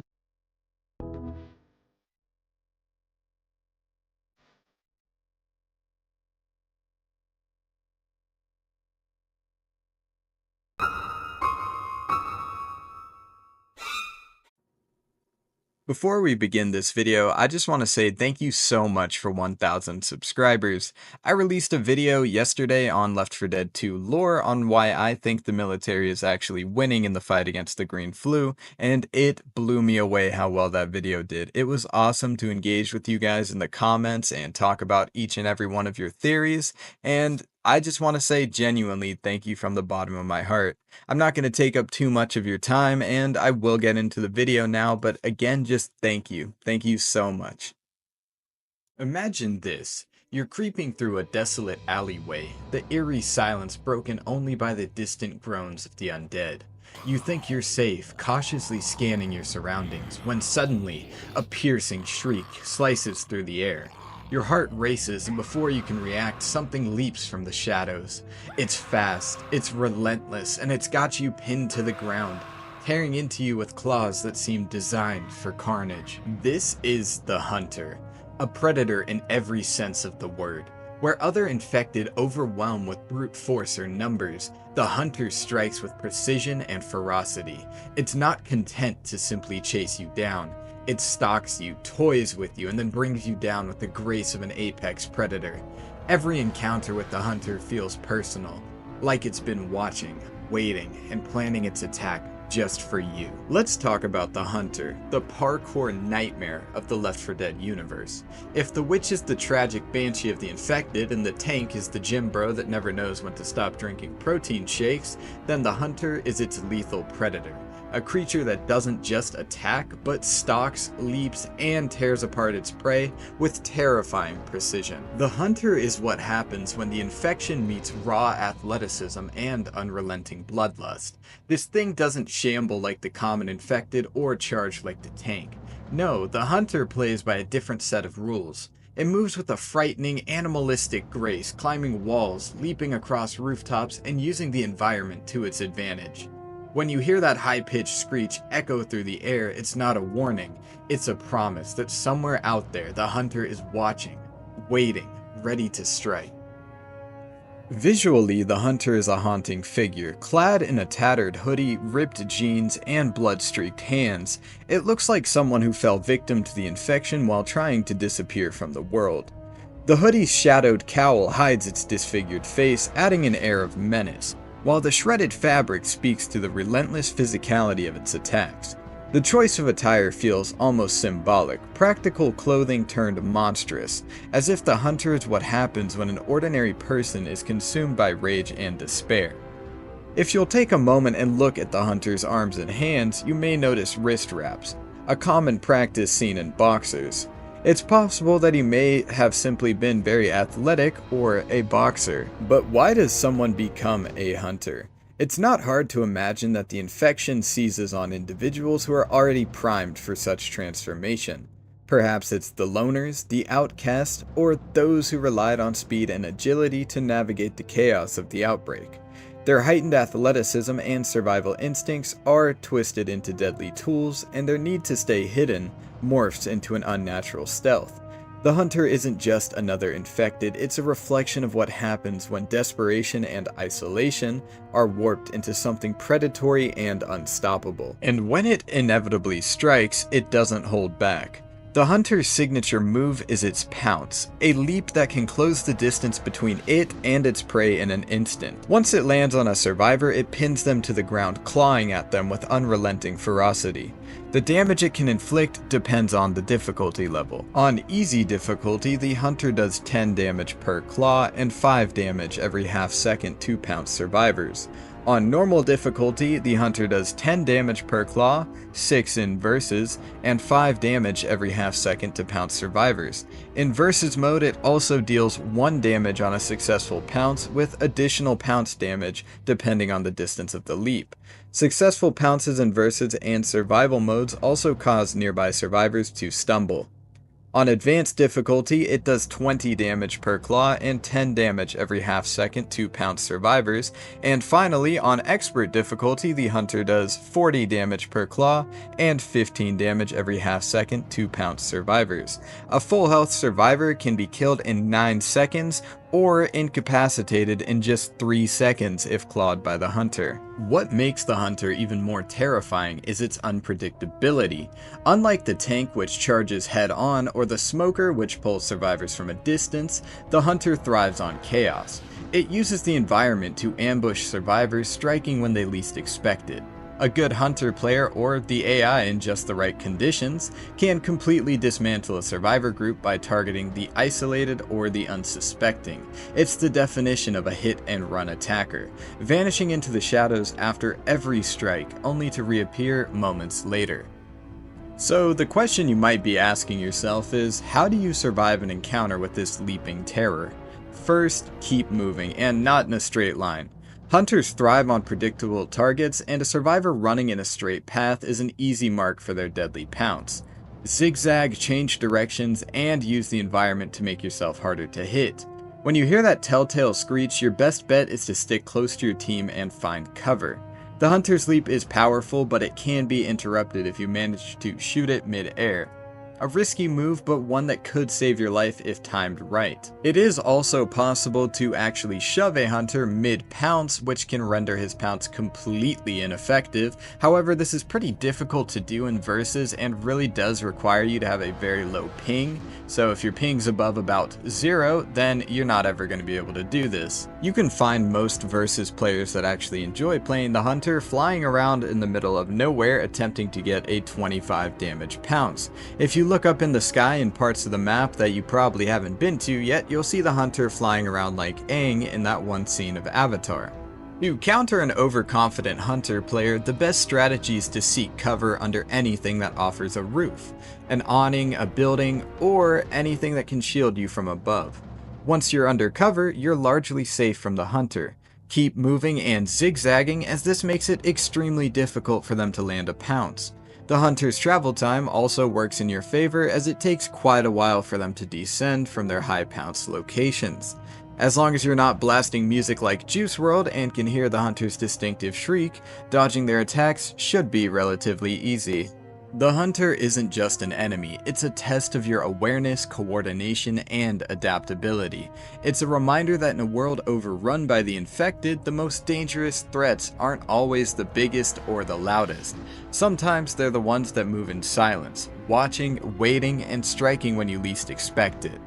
Before we begin this video, I just want to say thank you so much for 1,000 subscribers. I released a video yesterday on Left 4 Dead 2 lore on why I think the military is actually winning in the fight against the green flu, and it blew me away how well that video did. It was awesome to engage with you guys in the comments and talk about each and every one of your theories, and I just want to say genuinely thank you from the bottom of my heart. I'm not going to take up too much of your time, and I will get into the video now, but again, just thank you. Thank you so much. Imagine this. You're creeping through a desolate alleyway, the eerie silence broken only by the distant groans of the undead. You think you're safe, cautiously scanning your surroundings, when suddenly, a piercing shriek slices through the air. Your heart races, and before you can react, something leaps from the shadows. It's fast, it's relentless, and it's got you pinned to the ground, tearing into you with claws that seem designed for carnage. This is the Hunter, a predator in every sense of the word. Where other infected overwhelm with brute force or numbers, the Hunter strikes with precision and ferocity. It's not content to simply chase you down. It stalks you, toys with you, and then brings you down with the grace of an apex predator. Every encounter with the Hunter feels personal, like it's been watching, waiting, and planning its attack just for you. Let's talk about the Hunter, the parkour nightmare of the Left 4 Dead universe. If the witch is the tragic banshee of the infected and the tank is the gym bro that never knows when to stop drinking protein shakes, then the Hunter is its lethal predator. A creature that doesn't just attack, but stalks, leaps, and tears apart its prey with terrifying precision. The Hunter is what happens when the infection meets raw athleticism and unrelenting bloodlust. This thing doesn't shamble like the common infected or charge like the tank. No, the Hunter plays by a different set of rules. It moves with a frightening, animalistic grace, climbing walls, leaping across rooftops, and using the environment to its advantage. When you hear that high-pitched screech echo through the air, it's not a warning. It's a promise that somewhere out there the Hunter is watching, waiting, ready to strike. Visually, the Hunter is a haunting figure. Clad in a tattered hoodie, ripped jeans, and blood-streaked hands, it looks like someone who fell victim to the infection while trying to disappear from the world. The hoodie's shadowed cowl hides its disfigured face, adding an air of menace, while the shredded fabric speaks to the relentless physicality of its attacks. The choice of attire feels almost symbolic, practical clothing turned monstrous, as if the Hunter is what happens when an ordinary person is consumed by rage and despair. If you'll take a moment and look at the Hunter's arms and hands, you may notice wrist wraps, a common practice seen in boxers. It's possible that he may have simply been very athletic or a boxer. But why does someone become a Hunter? It's not hard to imagine that the infection seizes on individuals who are already primed for such transformation. Perhaps it's the loners, the outcasts, or those who relied on speed and agility to navigate the chaos of the outbreak. Their heightened athleticism and survival instincts are twisted into deadly tools, and their need to stay hidden morphs into an unnatural stealth. The Hunter isn't just another infected, it's a reflection of what happens when desperation and isolation are warped into something predatory and unstoppable. And when it inevitably strikes, it doesn't hold back. The Hunter's signature move is its pounce, a leap that can close the distance between it and its prey in an instant. Once it lands on a survivor, it pins them to the ground, clawing at them with unrelenting ferocity. The damage it can inflict depends on the difficulty level. On easy difficulty, the Hunter does 10 damage per claw and 5 damage every half second to pounce survivors. On normal difficulty, the Hunter does 10 damage per claw, 6 in versus, and 5 damage every half second to pounce survivors. In versus mode, it also deals 1 damage on a successful pounce, with additional pounce damage depending on the distance of the leap. Successful pounces in versus and survival modes also cause nearby survivors to stumble. On advanced difficulty, it does 20 damage per claw and 10 damage every half second to pounce survivors, and finally, on expert difficulty, the hunter does 40 damage per claw and 15 damage every half second to pounce survivors. A full health survivor can be killed in 9 seconds, or incapacitated in just 3 seconds if clawed by the hunter. What makes the hunter even more terrifying is its unpredictability. Unlike the tank, which charges head-on, or the smoker, which pulls survivors from a distance, the hunter thrives on chaos. It uses the environment to ambush survivors, striking when they least expect it. A good hunter player, or the AI in just the right conditions, can completely dismantle a survivor group by targeting the isolated or the unsuspecting. It's the definition of a hit-and-run attacker, vanishing into the shadows after every strike, only to reappear moments later. So the question you might be asking yourself is, how do you survive an encounter with this leaping terror? First, keep moving, and not in a straight line. Hunters thrive on predictable targets, and a survivor running in a straight path is an easy mark for their deadly pounce. Zigzag, change directions, and use the environment to make yourself harder to hit. When you hear that telltale screech, your best bet is to stick close to your team and find cover. The hunter's leap is powerful, but it can be interrupted if you manage to shoot it mid-air. A risky move, but one that could save your life if timed right. It is also possible to actually shove a hunter mid-pounce, which can render his pounce completely ineffective. However, this is pretty difficult to do in versus and really does require you to have a very low ping. So if your ping's above about 0, then you're not ever going to be able to do this. You can find most versus players that actually enjoy playing the hunter flying around in the middle of nowhere attempting to get a 25 damage pounce. If you look up in the sky in parts of the map that you probably haven't been to yet, you'll see the hunter flying around like Aang in that one scene of Avatar. To counter an overconfident hunter player, the best strategy is to seek cover under anything that offers a roof, an awning, a building, or anything that can shield you from above. Once you're under cover, you're largely safe from the hunter. Keep moving and zigzagging, as this makes it extremely difficult for them to land a pounce. The hunter's travel time also works in your favor, as it takes quite a while for them to descend from their high pounce locations. As long as you're not blasting music like Juice WRLD and can hear the hunter's distinctive shriek, dodging their attacks should be relatively easy. The hunter isn't just an enemy, it's a test of your awareness, coordination, and adaptability. It's a reminder that in a world overrun by the infected, the most dangerous threats aren't always the biggest or the loudest. Sometimes they're the ones that move in silence, watching, waiting, and striking when you least expect it.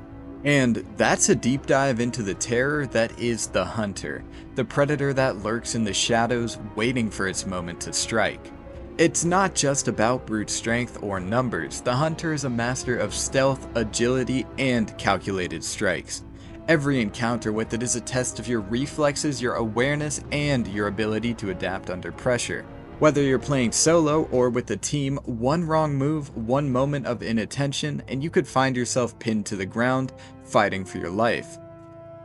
And that's a deep dive into the terror that is the hunter, the predator that lurks in the shadows waiting for its moment to strike. It's not just about brute strength or numbers. The hunter is a master of stealth, agility, and calculated strikes. Every encounter with it is a test of your reflexes, your awareness, and your ability to adapt under pressure. Whether you're playing solo or with a team, one wrong move, one moment of inattention, and you could find yourself pinned to the ground, fighting for your life.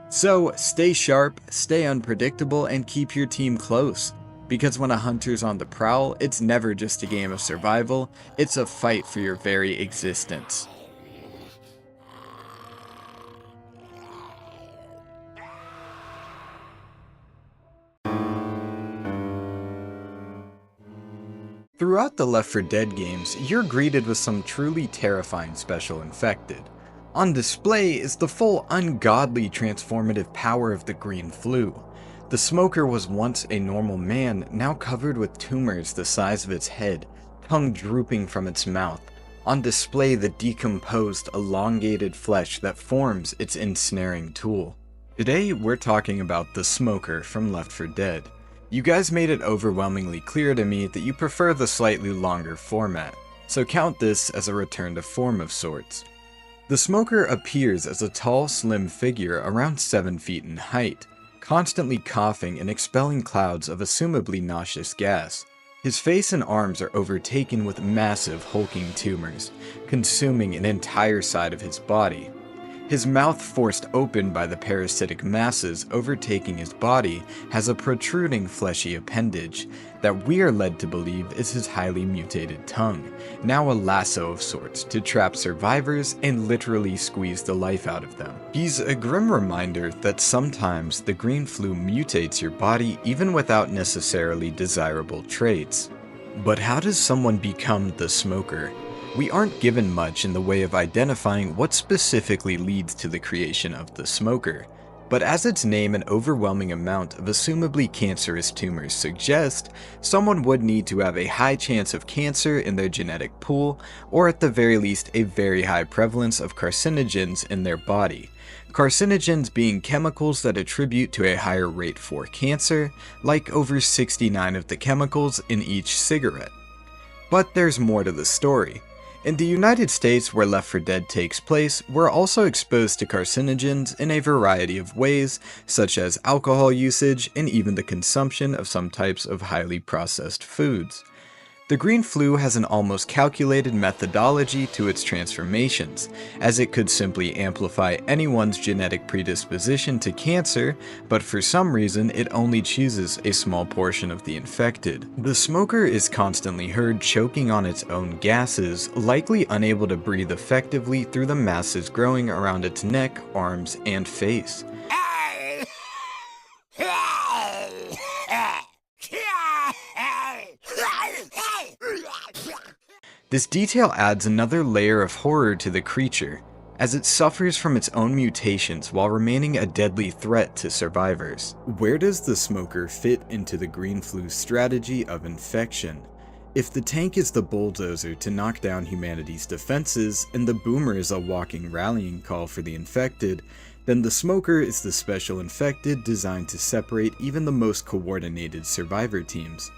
So stay sharp, stay unpredictable, and keep your team close. Because when a hunter's on the prowl, it's never just a game of survival, it's a fight for your very existence. Throughout the Left 4 Dead games, you're greeted with some truly terrifying special infected. On display is the full ungodly transformative power of the green flu. The smoker was once a normal man, now covered with tumors the size of its head, tongue drooping from its mouth. On display, the decomposed, elongated flesh that forms its ensnaring tool. Today, we're talking about the smoker from Left 4 Dead. You guys made it overwhelmingly clear to me that you prefer the slightly longer format, so count this as a return to form of sorts. The smoker appears as a tall, slim figure around 7 feet in height, constantly coughing and expelling clouds of assumably nauseous gas. His face and arms are overtaken with massive hulking tumors, consuming an entire side of his body. His mouth, forced open by the parasitic masses overtaking his body, has a protruding fleshy appendage that we are led to believe is his highly mutated tongue, now a lasso of sorts to trap survivors and literally squeeze the life out of them. He's a grim reminder that sometimes the green flu mutates your body even without necessarily desirable traits. But how does someone become the smoker? We aren't given much in the way of identifying what specifically leads to the creation of the smoker, but as its name and overwhelming amount of assumably cancerous tumors suggest, someone would need to have a high chance of cancer in their genetic pool, or at the very least a very high prevalence of carcinogens in their body. Carcinogens being chemicals that attribute to a higher rate for cancer, like over 69 of the chemicals in each cigarette. But there's more to the story. In the United States, where Left 4 Dead takes place, we're also exposed to carcinogens in a variety of ways, such as alcohol usage and even the consumption of some types of highly processed foods. The green flu has an almost calculated methodology to its transformations, as it could simply amplify anyone's genetic predisposition to cancer, but for some reason it only chooses a small portion of the infected. The smoker is constantly heard choking on its own gases, likely unable to breathe effectively through the masses growing around its neck, arms, and face. This detail adds another layer of horror to the creature, as it suffers from its own mutations while remaining a deadly threat to survivors. Where does the smoker fit into the green flu's strategy of infection? If the tank is the bulldozer to knock down humanity's defenses, and the boomer is a walking rallying call for the infected, then the smoker is the special infected designed to separate even the most coordinated survivor teams.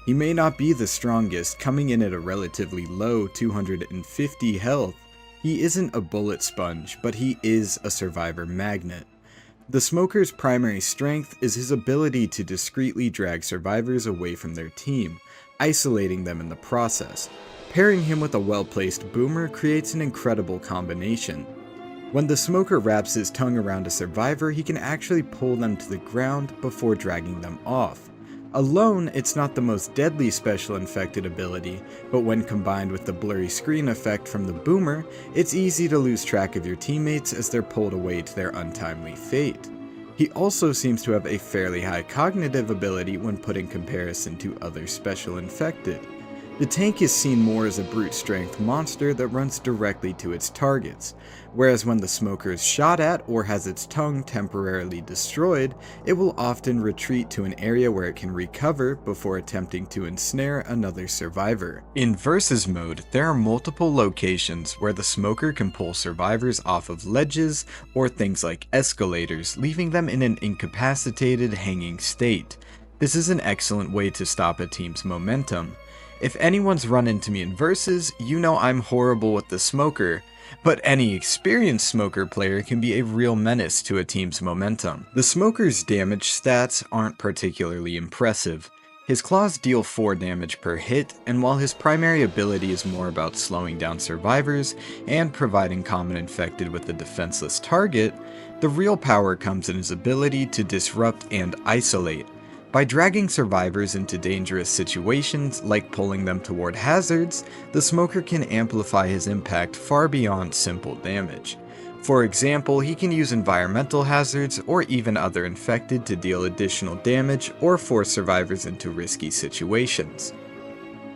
He may not be the strongest, coming in at a relatively low 250 health. He isn't a bullet sponge, but he is a survivor magnet. The smoker's primary strength is his ability to discreetly drag survivors away from their team, isolating them in the process. Pairing him with a well-placed boomer creates an incredible combination. When the smoker wraps his tongue around a survivor, he can actually pull them to the ground before dragging them off. Alone, it's not the most deadly special infected ability, but when combined with the blurry screen effect from the boomer, it's easy to lose track of your teammates as they're pulled away to their untimely fate. He also seems to have a fairly high cognitive ability when put in comparison to other special infected. The tank is seen more as a brute strength monster that runs directly to its targets, whereas when the smoker is shot at or has its tongue temporarily destroyed, it will often retreat to an area where it can recover before attempting to ensnare another survivor. In versus mode, there are multiple locations where the smoker can pull survivors off of ledges or things like escalators, leaving them in an incapacitated hanging state. This is an excellent way to stop a team's momentum. If anyone's run into me in versus, you know I'm horrible with the smoker, but any experienced smoker player can be a real menace to a team's momentum. The smoker's damage stats aren't particularly impressive. His claws deal 4 damage per hit, and while his primary ability is more about slowing down survivors and providing common infected with a defenseless target, the real power comes in his ability to disrupt and isolate. By dragging survivors into dangerous situations, like pulling them toward hazards, the smoker can amplify his impact far beyond simple damage. For example, he can use environmental hazards or even other infected to deal additional damage or force survivors into risky situations.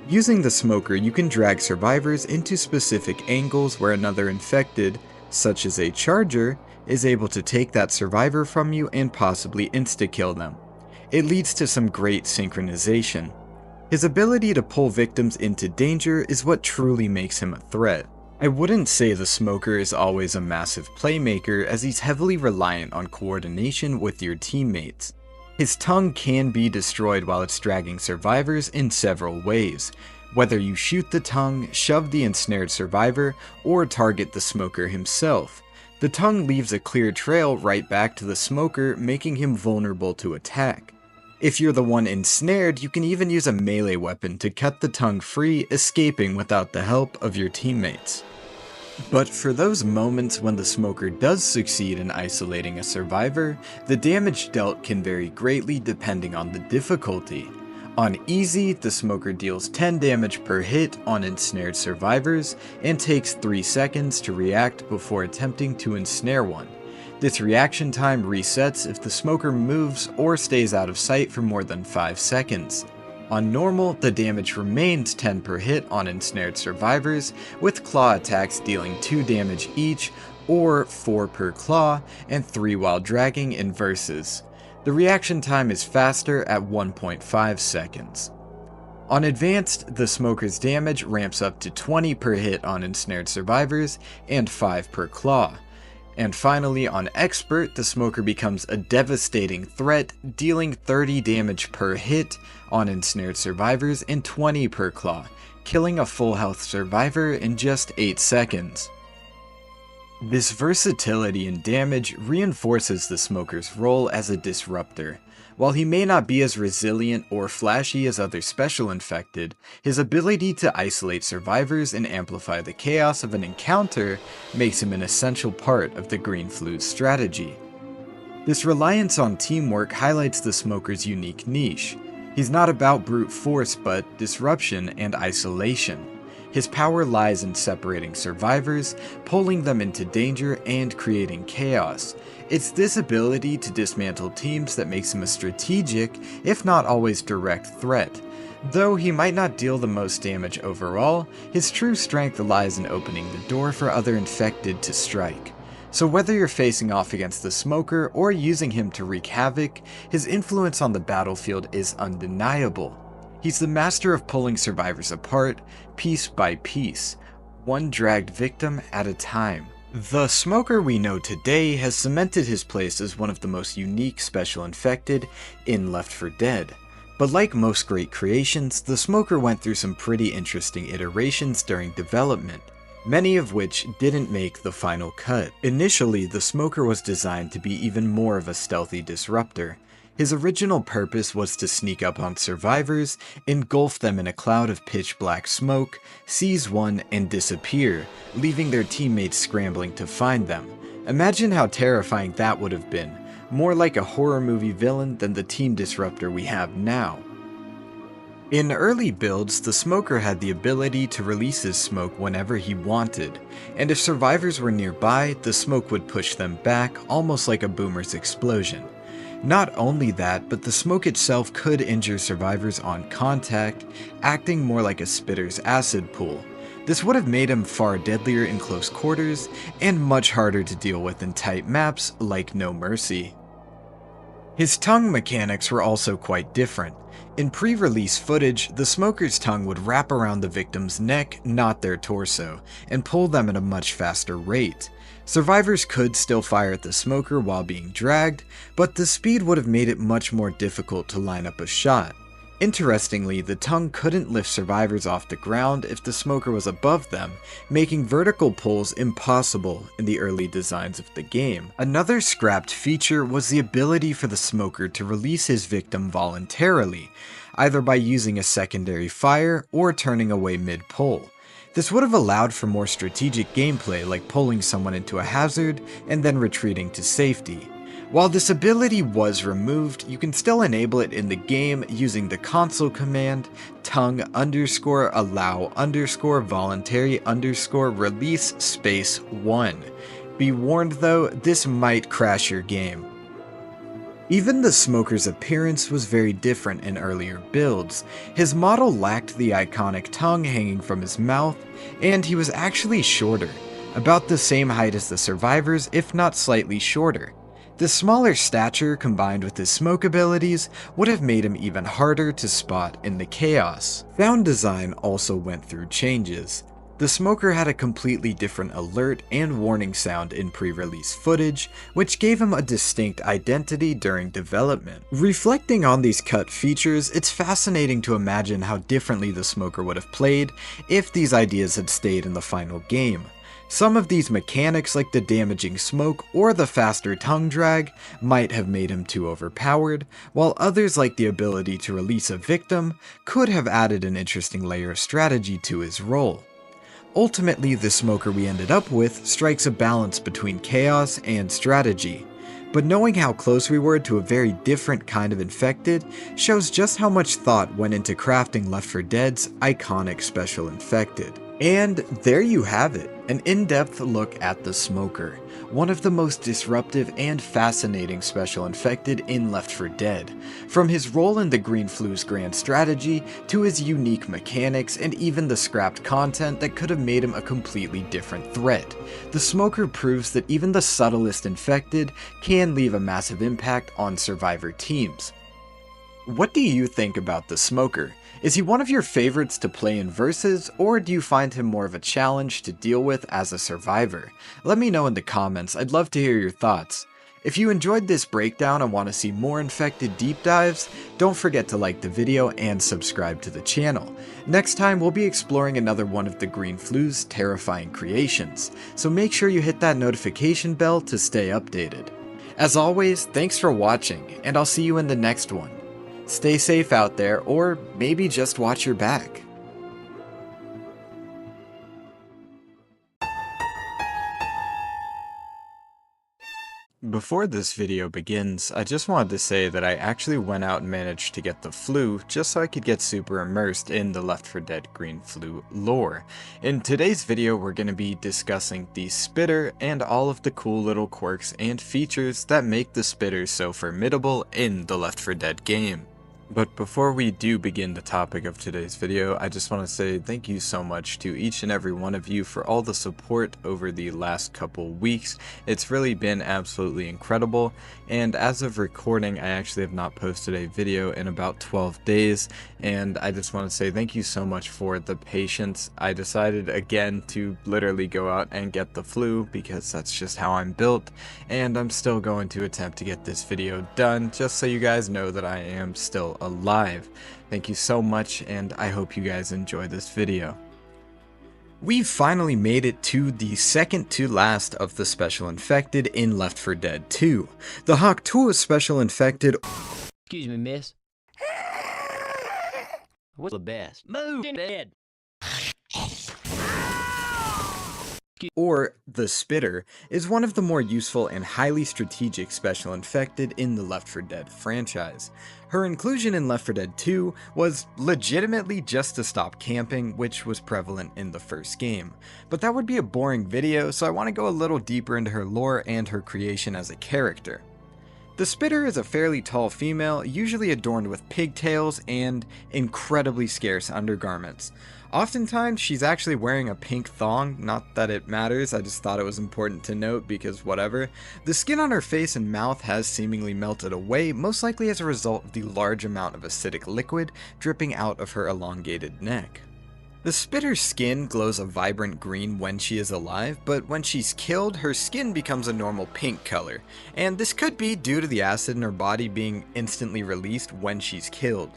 Using the smoker, you can drag survivors into specific angles where another infected, such as a charger, is able to take that survivor from you and possibly insta-kill them. It leads to some great synchronization. His ability to pull victims into danger is what truly makes him a threat. I wouldn't say the smoker is always a massive playmaker, as he's heavily reliant on coordination with your teammates. His tongue can be destroyed while it's dragging survivors in several ways, whether you shoot the tongue, shove the ensnared survivor, or target the smoker himself. The tongue leaves a clear trail right back to the smoker, making him vulnerable to attack. If you're the one ensnared, you can even use a melee weapon to cut the tongue free, escaping without the help of your teammates. But for those moments when the smoker does succeed in isolating a survivor, the damage dealt can vary greatly depending on the difficulty. On easy, the smoker deals 10 damage per hit on ensnared survivors and takes 3 seconds to react before attempting to ensnare one. This reaction time resets if the smoker moves or stays out of sight for more than 5 seconds. On normal, the damage remains 10 per hit on ensnared survivors, with claw attacks dealing 2 damage each, or 4 per claw, and 3 while dragging in versus. The reaction time is faster at 1.5 seconds. On advanced, the smoker's damage ramps up to 20 per hit on ensnared survivors, and 5 per claw. And finally, on expert, the smoker becomes a devastating threat, dealing 30 damage per hit on ensnared survivors and 20 per claw, killing a full health survivor in just 8 seconds. This versatility in damage reinforces the smoker's role as a disruptor. While he may not be as resilient or flashy as other special infected, his ability to isolate survivors and amplify the chaos of an encounter makes him an essential part of the Green Flu's strategy. This reliance on teamwork highlights the smoker's unique niche. He's not about brute force but disruption and isolation. His power lies in separating survivors, pulling them into danger, and creating chaos. It's this ability to dismantle teams that makes him a strategic, if not always direct threat. Though he might not deal the most damage overall, his true strength lies in opening the door for other infected to strike. So whether you're facing off against the smoker or using him to wreak havoc, his influence on the battlefield is undeniable. He's the master of pulling survivors apart, piece by piece, one dragged victim at a time. The smoker we know today has cemented his place as one of the most unique special infected in Left 4 Dead. But like most great creations, the smoker went through some pretty interesting iterations during development, many of which didn't make the final cut. Initially, the smoker was designed to be even more of a stealthy disruptor. His original purpose was to sneak up on survivors, engulf them in a cloud of pitch black smoke, seize one, and disappear, leaving their teammates scrambling to find them. Imagine how terrifying that would have been, more like a horror movie villain than the team disruptor we have now. In early builds, the smoker had the ability to release his smoke whenever he wanted, and if survivors were nearby, the smoke would push them back, almost like a boomer's explosion. Not only that, but the smoke itself could injure survivors on contact, acting more like a spitter's acid pool. This would have made him far deadlier in close quarters, and much harder to deal with in tight maps like No Mercy. His tongue mechanics were also quite different. In pre-release footage, the smoker's tongue would wrap around the victim's neck, not their torso, and pull them at a much faster rate. Survivors could still fire at the smoker while being dragged, but the speed would have made it much more difficult to line up a shot. Interestingly, the tongue couldn't lift survivors off the ground if the smoker was above them, making vertical pulls impossible in the early designs of the game. Another scrapped feature was the ability for the smoker to release his victim voluntarily, either by using a secondary fire or turning away mid-pull. This would have allowed for more strategic gameplay like pulling someone into a hazard and then retreating to safety. While this ability was removed, you can still enable it in the game using the console command tongue_allow_voluntary_release_1. Be warned though, this might crash your game. Even the smoker's appearance was very different in earlier builds. His model lacked the iconic tongue hanging from his mouth, and he was actually shorter, about the same height as the survivors, if not slightly shorter. The smaller stature combined with his smoke abilities would have made him even harder to spot in the chaos. Sound design also went through changes. The smoker had a completely different alert and warning sound in pre-release footage, which gave him a distinct identity during development. Reflecting on these cut features, it's fascinating to imagine how differently the smoker would have played if these ideas had stayed in the final game. Some of these mechanics, like the damaging smoke or the faster tongue drag, might have made him too overpowered, while others, like the ability to release a victim, could have added an interesting layer of strategy to his role. Ultimately, the smoker we ended up with strikes a balance between chaos and strategy. But knowing how close we were to a very different kind of infected shows just how much thought went into crafting Left 4 Dead's iconic special infected. And there you have it, an in-depth look at the Smoker, one of the most disruptive and fascinating special infected in Left 4 Dead. From his role in the Green Flu's grand strategy, to his unique mechanics, and even the scrapped content that could have made him a completely different threat. The Smoker proves that even the subtlest infected can leave a massive impact on survivor teams. What do you think about the Smoker? Is he one of your favorites to play in versus, or do you find him more of a challenge to deal with as a survivor? Let me know in the comments, I'd love to hear your thoughts. If you enjoyed this breakdown and want to see more infected deep dives, don't forget to like the video and subscribe to the channel. Next time we'll be exploring another one of the Green Flu's terrifying creations, so make sure you hit that notification bell to stay updated. As always, thanks for watching, and I'll see you in the next one. Stay safe out there, or maybe just watch your back. Before this video begins, I just wanted to say that I actually went out and managed to get the flu just so I could get super immersed in the Left 4 Dead Green Flu lore. In today's video, we're going to be discussing the Spitter and all of the cool little quirks and features that make the Spitter so formidable in the Left 4 Dead game. But before we do begin the topic of today's video, I just want to say thank you so much to each and every one of you for all the support over the last couple weeks. It's really been absolutely incredible, and as of recording, I actually have not posted a video in about 12 days, and I just want to say thank you so much for the patience. I decided again to literally go out and get the flu because that's just how I'm built, and I'm still going to attempt to get this video done just so you guys know that I am still alive. Thank you so much, and I hope you guys enjoy this video. We've finally made it to the second to last of the special infected in Left 4 Dead 2. The Hawk 2 special infected. Excuse me, miss. What's the best? Move in bed. Or the Spitter, is one of the more useful and highly strategic special infected in the Left 4 Dead franchise. Her inclusion in Left 4 Dead 2 was legitimately just to stop camping, which was prevalent in the first game. But that would be a boring video, so I want to go a little deeper into her lore and her creation as a character. The Spitter is a fairly tall female, usually adorned with pigtails and incredibly scarce undergarments. Oftentimes, she's actually wearing a pink thong, not that it matters, I just thought it was important to note because whatever. The skin on her face and mouth has seemingly melted away, most likely as a result of the large amount of acidic liquid dripping out of her elongated neck. The Spitter's skin glows a vibrant green when she is alive, but when she's killed, her skin becomes a normal pink color, and this could be due to the acid in her body being instantly released when she's killed.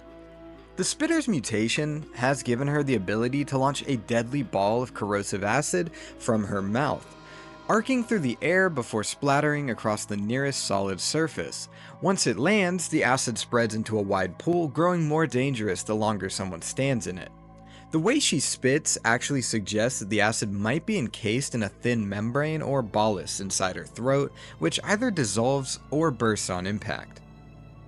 The Spitter's mutation has given her the ability to launch a deadly ball of corrosive acid from her mouth, arcing through the air before splattering across the nearest solid surface. Once it lands, the acid spreads into a wide pool, growing more dangerous the longer someone stands in it. The way she spits actually suggests that the acid might be encased in a thin membrane or bolus inside her throat, which either dissolves or bursts on impact.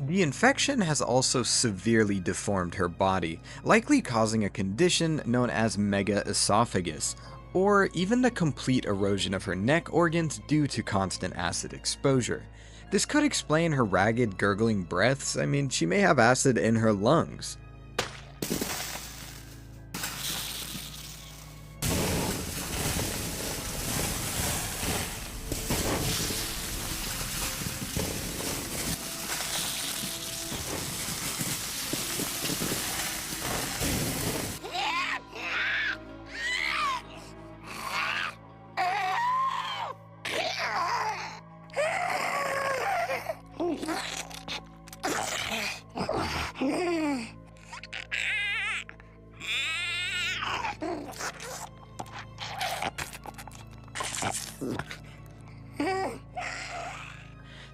The infection has also severely deformed her body, likely causing a condition known as megaesophagus, or even the complete erosion of her neck organs due to constant acid exposure. This could explain her ragged, gurgling breaths. I mean, she may have acid in her lungs.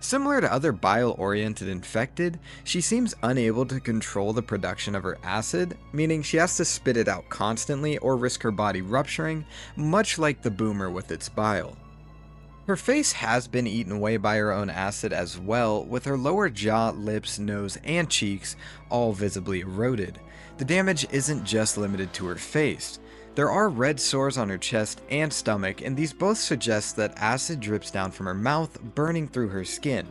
Similar to other bile-oriented infected, she seems unable to control the production of her acid, meaning she has to spit it out constantly or risk her body rupturing, much like the boomer with its bile. Her face has been eaten away by her own acid as well, with her lower jaw, lips, nose, and cheeks all visibly eroded. The damage isn't just limited to her face. There are red sores on her chest and stomach, and these both suggest that acid drips down from her mouth, burning through her skin.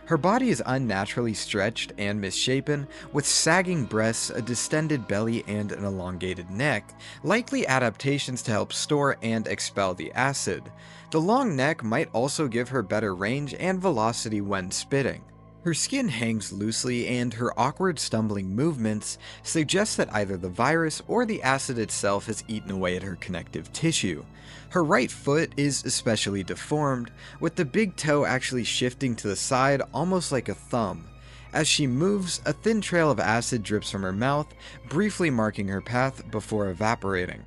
Her body is unnaturally stretched and misshapen, with sagging breasts, a distended belly, and an elongated neck, likely adaptations to help store and expel the acid. The long neck might also give her better range and velocity when spitting. Her skin hangs loosely, and her awkward stumbling movements suggest that either the virus or the acid itself has eaten away at her connective tissue. Her right foot is especially deformed, with the big toe actually shifting to the side almost like a thumb. As she moves, a thin trail of acid drips from her mouth, briefly marking her path before evaporating.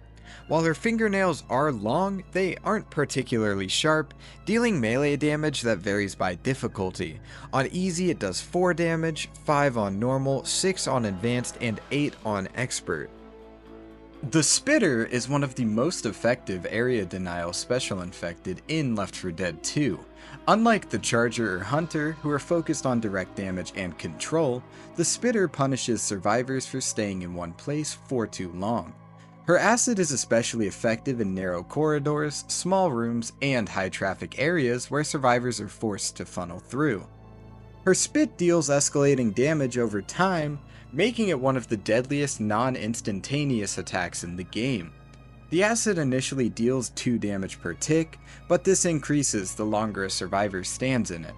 While her fingernails are long, they aren't particularly sharp, dealing melee damage that varies by difficulty. On easy it does 4 damage, 5 on normal, 6 on advanced, and 8 on expert. The Spitter is one of the most effective area denial special infected in Left 4 Dead 2. Unlike the Charger or Hunter, who are focused on direct damage and control, the Spitter punishes survivors for staying in one place for too long. Her acid is especially effective in narrow corridors, small rooms, and high-traffic areas where survivors are forced to funnel through. Her spit deals escalating damage over time, making it one of the deadliest non-instantaneous attacks in the game. The acid initially deals 2 damage per tick, but this increases the longer a survivor stands in it.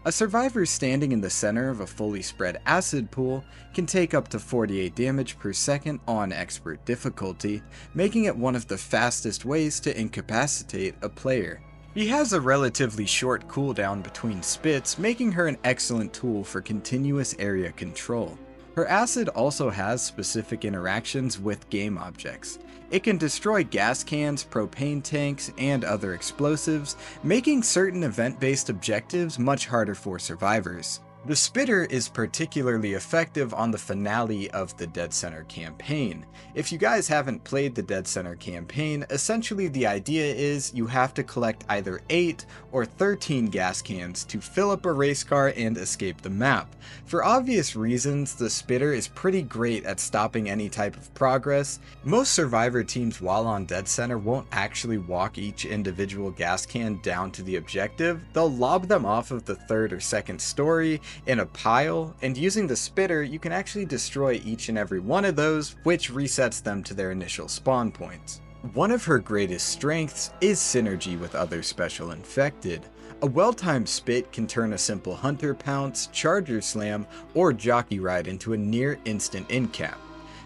A survivor standing in the center of a fully spread acid pool can take up to 48 damage per second on expert difficulty, making it one of the fastest ways to incapacitate a player. She has a relatively short cooldown between spits, making her an excellent tool for continuous area control. Her acid also has specific interactions with game objects. It can destroy gas cans, propane tanks, and other explosives, making certain event-based objectives much harder for survivors. The Spitter is particularly effective on the finale of the Dead Center campaign. If you guys haven't played the Dead Center campaign, essentially the idea is you have to collect either 8 or 13 gas cans to fill up a race car and escape the map. For obvious reasons, the Spitter is pretty great at stopping any type of progress. Most survivor teams while on Dead Center won't actually walk each individual gas can down to the objective, they'll lob them off of the 3rd or 2nd story in a pile, and using the Spitter you can actually destroy each and every one of those, which resets them to their initial spawn points. One of her greatest strengths is synergy with other special infected. A well-timed spit can turn a simple Hunter Pounce, Charger Slam, or Jockey Ride into a near instant incap.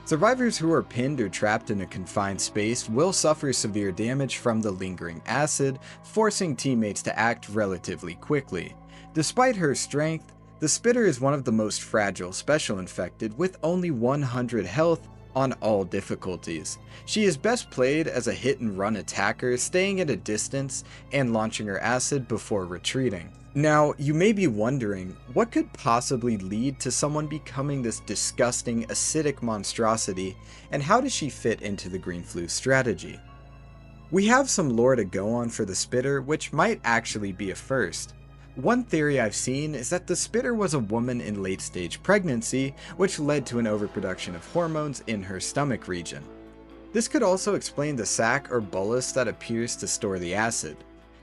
Survivors who are pinned or trapped in a confined space will suffer severe damage from the lingering acid, forcing teammates to act relatively quickly. Despite her strength, the Spitter is one of the most fragile special infected, with only 100 health on all difficulties. She is best played as a hit-and-run attacker, staying at a distance and launching her acid before retreating. Now, you may be wondering, what could possibly lead to someone becoming this disgusting, acidic monstrosity, and how does she fit into the Green Flu strategy? We have some lore to go on for the Spitter, which might actually be a first. One theory I've seen is that the Spitter was a woman in late-stage pregnancy, which led to an overproduction of hormones in her stomach region. This could also explain the sac or bolus that appears to store the acid.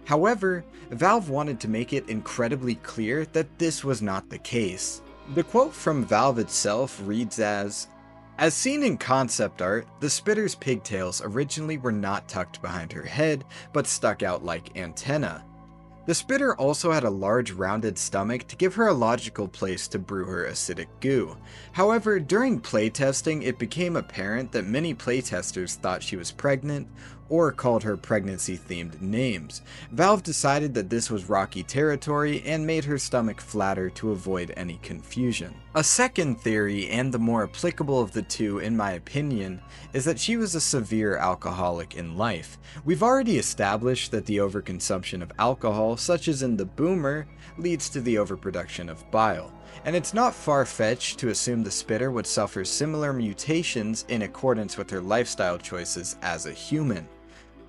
However, Valve wanted to make it incredibly clear that this was not the case. The quote from Valve itself reads as seen in concept art, the Spitter's pigtails originally were not tucked behind her head, but stuck out like antennae. The Spitter also had a large rounded stomach to give her a logical place to brew her acidic goo. However, during playtesting it became apparent that many playtesters thought she was pregnant, or called her pregnancy-themed names. Valve decided that this was rocky territory and made her stomach flatter to avoid any confusion. A second theory, and the more applicable of the two in my opinion, is that she was a severe alcoholic in life. We've already established that the overconsumption of alcohol, such as in the boomer, leads to the overproduction of bile. And it's not far-fetched to assume the spitter would suffer similar mutations in accordance with her lifestyle choices as a human.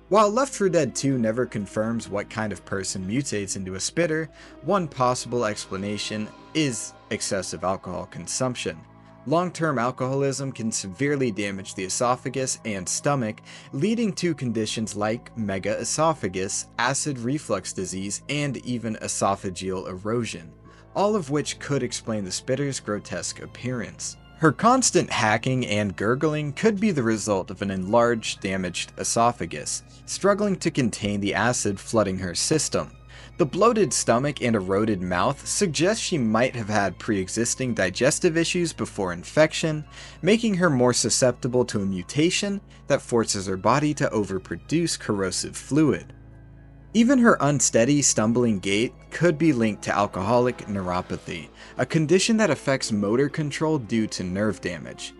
While Left 4 Dead 2 never confirms what kind of person mutates into a spitter, one possible explanation is excessive alcohol consumption. Long-term alcoholism can severely damage the esophagus and stomach, leading to conditions like megaesophagus, acid reflux disease, and even esophageal erosion, all of which could explain the spitter's grotesque appearance. Her constant hacking and gurgling could be the result of an enlarged, damaged esophagus, struggling to contain the acid flooding her system. The bloated stomach and eroded mouth suggest she might have had pre-existing digestive issues before infection, making her more susceptible to a mutation that forces her body to overproduce corrosive fluid. Even her unsteady, stumbling gait could be linked to alcoholic neuropathy, a condition that affects motor control due to nerve damage.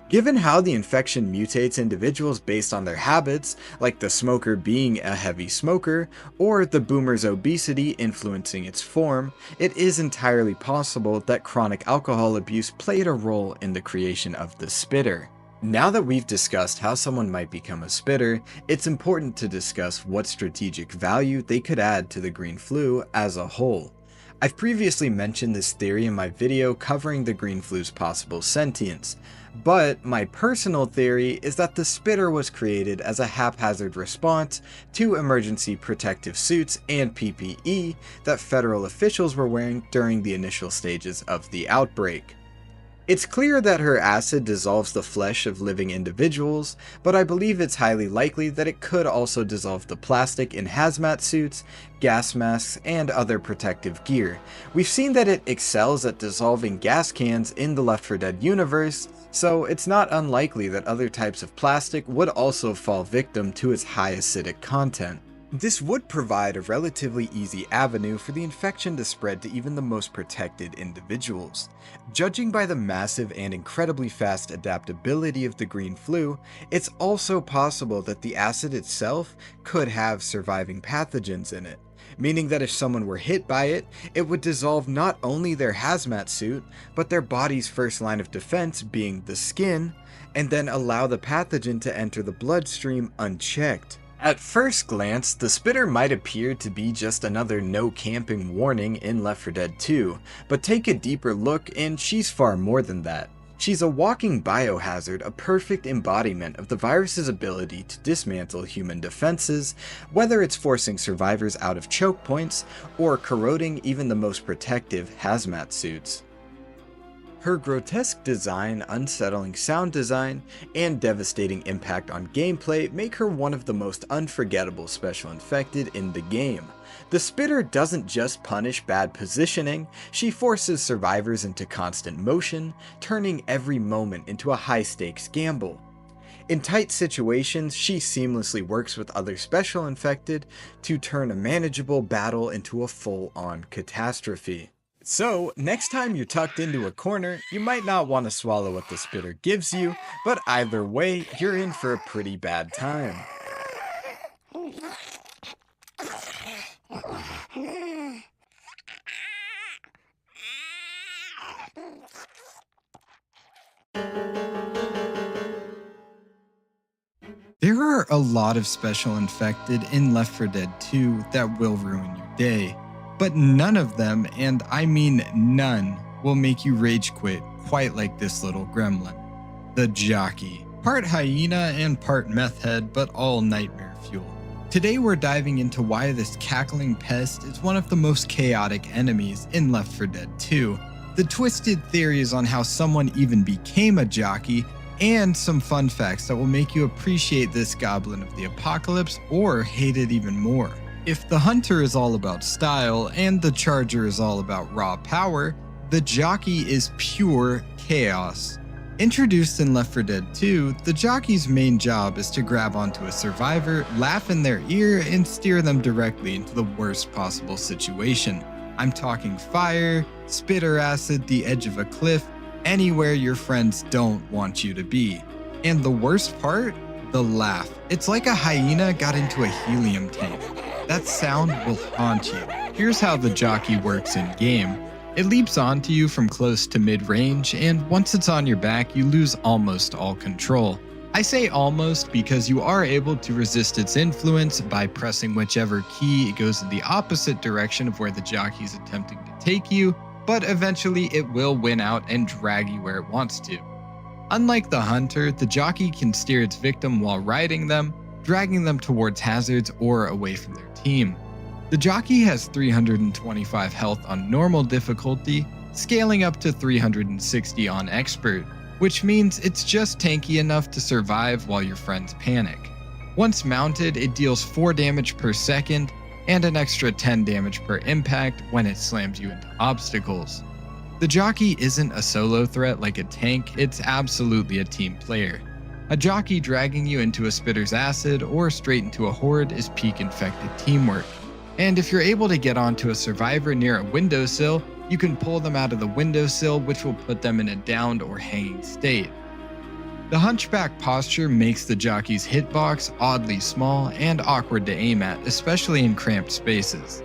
Given how the infection mutates individuals based on their habits, like the smoker being a heavy smoker, or the boomer's obesity influencing its form, it is entirely possible that chronic alcohol abuse played a role in the creation of the spitter. Now that we've discussed how someone might become a spitter, it's important to discuss what strategic value they could add to the green flu as a whole. I've previously mentioned this theory in my video covering the green flu's possible sentience, but my personal theory is that the spitter was created as a haphazard response to emergency protective suits and PPE that federal officials were wearing during the initial stages of the outbreak. It's clear that her acid dissolves the flesh of living individuals, but I believe it's highly likely that it could also dissolve the plastic in hazmat suits, gas masks, and other protective gear. We've seen that it excels at dissolving gas cans in the Left 4 Dead universe, so it's not unlikely that other types of plastic would also fall victim to its high acidic content. This would provide a relatively easy avenue for the infection to spread to even the most protected individuals. Judging by the massive and incredibly fast adaptability of the green flu, it's also possible that the acid itself could have surviving pathogens in it, meaning that if someone were hit by it, it would dissolve not only their hazmat suit, but their body's first line of defense being the skin, and then allow the pathogen to enter the bloodstream unchecked. At first glance, the spitter might appear to be just another no camping warning in Left 4 Dead 2, but take a deeper look and she's far more than that. She's a walking biohazard, a perfect embodiment of the virus's ability to dismantle human defenses, whether it's forcing survivors out of choke points or corroding even the most protective hazmat suits. Her grotesque design, unsettling sound design, and devastating impact on gameplay make her one of the most unforgettable special infected in the game. The spitter doesn't just punish bad positioning, she forces survivors into constant motion, turning every moment into a high-stakes gamble. In tight situations, she seamlessly works with other special infected to turn a manageable battle into a full-on catastrophe. So, next time you're tucked into a corner, you might not want to swallow what the spitter gives you, but either way, you're in for a pretty bad time. There are a lot of special infected in Left 4 Dead 2 that will ruin your day. But none of them, and I mean none, will make you rage quit quite like this little gremlin. The Jockey. Part hyena and part meth head, but all nightmare fuel. Today we're diving into why this cackling pest is one of the most chaotic enemies in Left 4 Dead 2, the twisted theories on how someone even became a jockey, and some fun facts that will make you appreciate this goblin of the apocalypse or hate it even more. If the hunter is all about style and the charger is all about raw power, the jockey is pure chaos. Introduced in Left 4 Dead 2, the jockey's main job is to grab onto a survivor, laugh in their ear, and steer them directly into the worst possible situation. I'm talking fire, spit or acid, the edge of a cliff, anywhere your friends don't want you to be. And the worst part? The laugh. It's like a hyena got into a helium tank. That sound will haunt you. Here's how the jockey works in game. It leaps onto you from close to mid-range, and once it's on your back, you lose almost all control. I say almost because you are able to resist its influence by pressing whichever key. It goes in the opposite direction of where the jockey is attempting to take you, but eventually it will win out and drag you where it wants to. Unlike the hunter, the jockey can steer its victim while riding them, dragging them towards hazards or away from their team. The jockey has 325 health on normal difficulty, scaling up to 360 on expert, which means it's just tanky enough to survive while your friends panic. Once mounted, it deals 4 damage per second and an extra 10 damage per impact when it slams you into obstacles. The jockey isn't a solo threat like a tank, it's absolutely a team player. A jockey dragging you into a spitter's acid or straight into a horde is peak infected teamwork. And if you're able to get onto a survivor near a windowsill, you can pull them out of the windowsill, which will put them in a downed or hanging state. The hunchback posture makes the jockey's hitbox oddly small and awkward to aim at, especially in cramped spaces.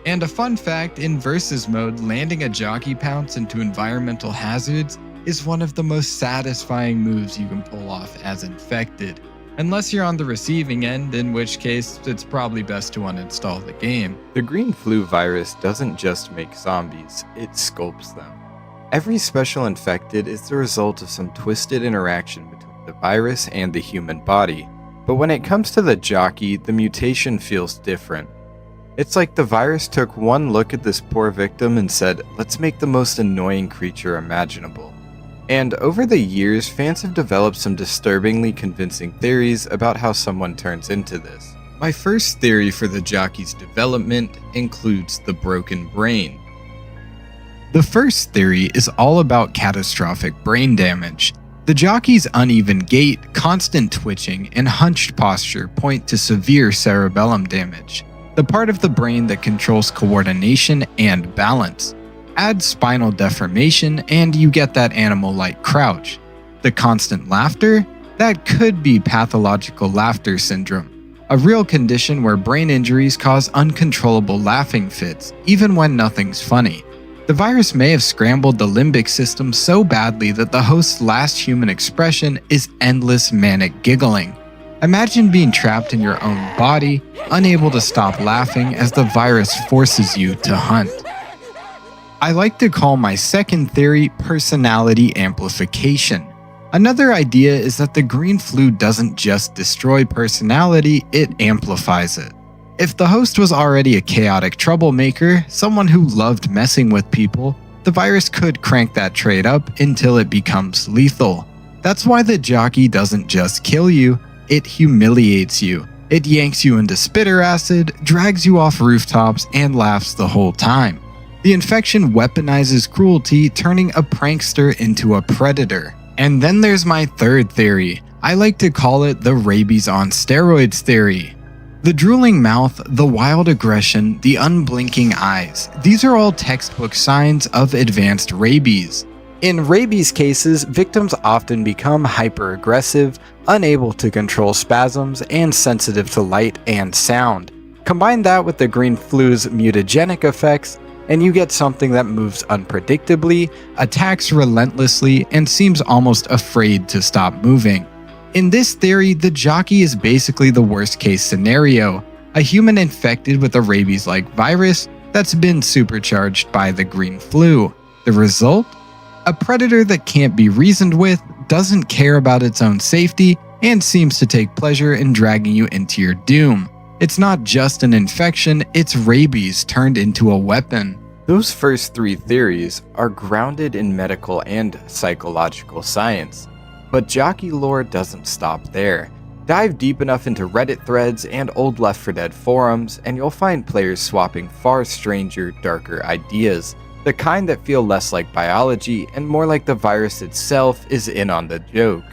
And a fun fact, in versus mode, landing a jockey pounce into environmental hazards is one of the most satisfying moves you can pull off as infected. Unless you're on the receiving end, in which case it's probably best to uninstall the game. The green flu virus doesn't just make zombies, it sculpts them. Every special infected is the result of some twisted interaction between the virus and the human body. But when it comes to the jockey, the mutation feels different. It's like the virus took one look at this poor victim and said, let's make the most annoying creature imaginable. And over the years, fans have developed some disturbingly convincing theories about how someone turns into this. My first theory for the jockey's development includes the broken brain. The first theory is all about catastrophic brain damage. The jockey's uneven gait, constant twitching, and hunched posture point to severe cerebellum damage, the part of the brain that controls coordination and balance. Add spinal deformation and you get that animal-like crouch. The constant laughter? That could be pathological laughter syndrome, a real condition where brain injuries cause uncontrollable laughing fits, even when nothing's funny. The virus may have scrambled the limbic system so badly that the host's last human expression is endless manic giggling. Imagine being trapped in your own body, unable to stop laughing as the virus forces you to hunt. I like to call my second theory personality amplification. Another idea is that the green flu doesn't just destroy personality, it amplifies it. If the host was already a chaotic troublemaker, someone who loved messing with people, the virus could crank that trait up until it becomes lethal. That's why the jockey doesn't just kill you, it humiliates you. It yanks you into spitter acid, drags you off rooftops, and laughs the whole time. The infection weaponizes cruelty, turning a prankster into a predator. And then there's my third theory. I like to call it the rabies on steroids theory. The drooling mouth, the wild aggression, the unblinking eyes, these are all textbook signs of advanced rabies. In rabies cases, victims often become hyper-aggressive, unable to control spasms, and sensitive to light and sound. Combine that with the green flu's mutagenic effects, and you get something that moves unpredictably, attacks relentlessly, and seems almost afraid to stop moving. In this theory, the jockey is basically the worst case scenario, a human infected with a rabies-like virus that's been supercharged by the green flu. The result? A predator that can't be reasoned with, doesn't care about its own safety, and seems to take pleasure in dragging you into your doom. It's not just an infection, it's rabies turned into a weapon. Those first 3 theories are grounded in medical and psychological science. But jockey lore doesn't stop there. Dive deep enough into Reddit threads and old Left 4 Dead forums, and you'll find players swapping far stranger, darker ideas. the kind that feel less like biology and more like the virus itself is in on the joke.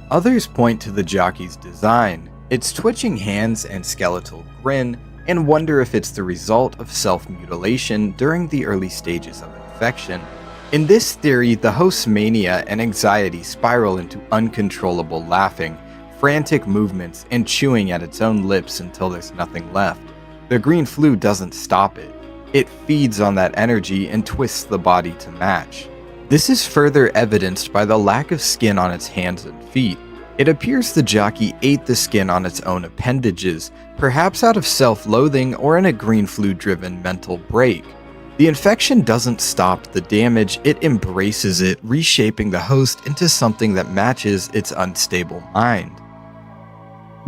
Others point to the jockey's design, its twitching hands and skeletal grin, and wonder if it's the result of self-mutilation during the early stages of infection. In this theory, the host's mania and anxiety spiral into uncontrollable laughing, frantic movements, and chewing at its own lips until there's nothing left. The green flu doesn't stop it. It feeds on that energy and twists the body to match. This is further evidenced by the lack of skin on its hands and feet. It appears the jockey ate the skin on its own appendages, perhaps out of self-loathing or in a green flu-driven mental break. The infection doesn't stop the damage, it embraces it, reshaping the host into something that matches its unstable mind.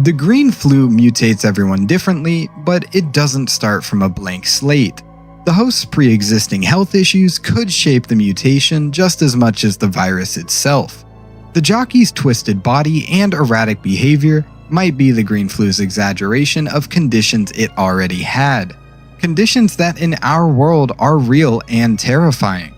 The green flu mutates everyone differently, but it doesn't start from a blank slate. The host's pre-existing health issues could shape the mutation just as much as the virus itself. The jockey's twisted body and erratic behavior might be the green flu's exaggeration of conditions it already had. Conditions that in our world are real and terrifying.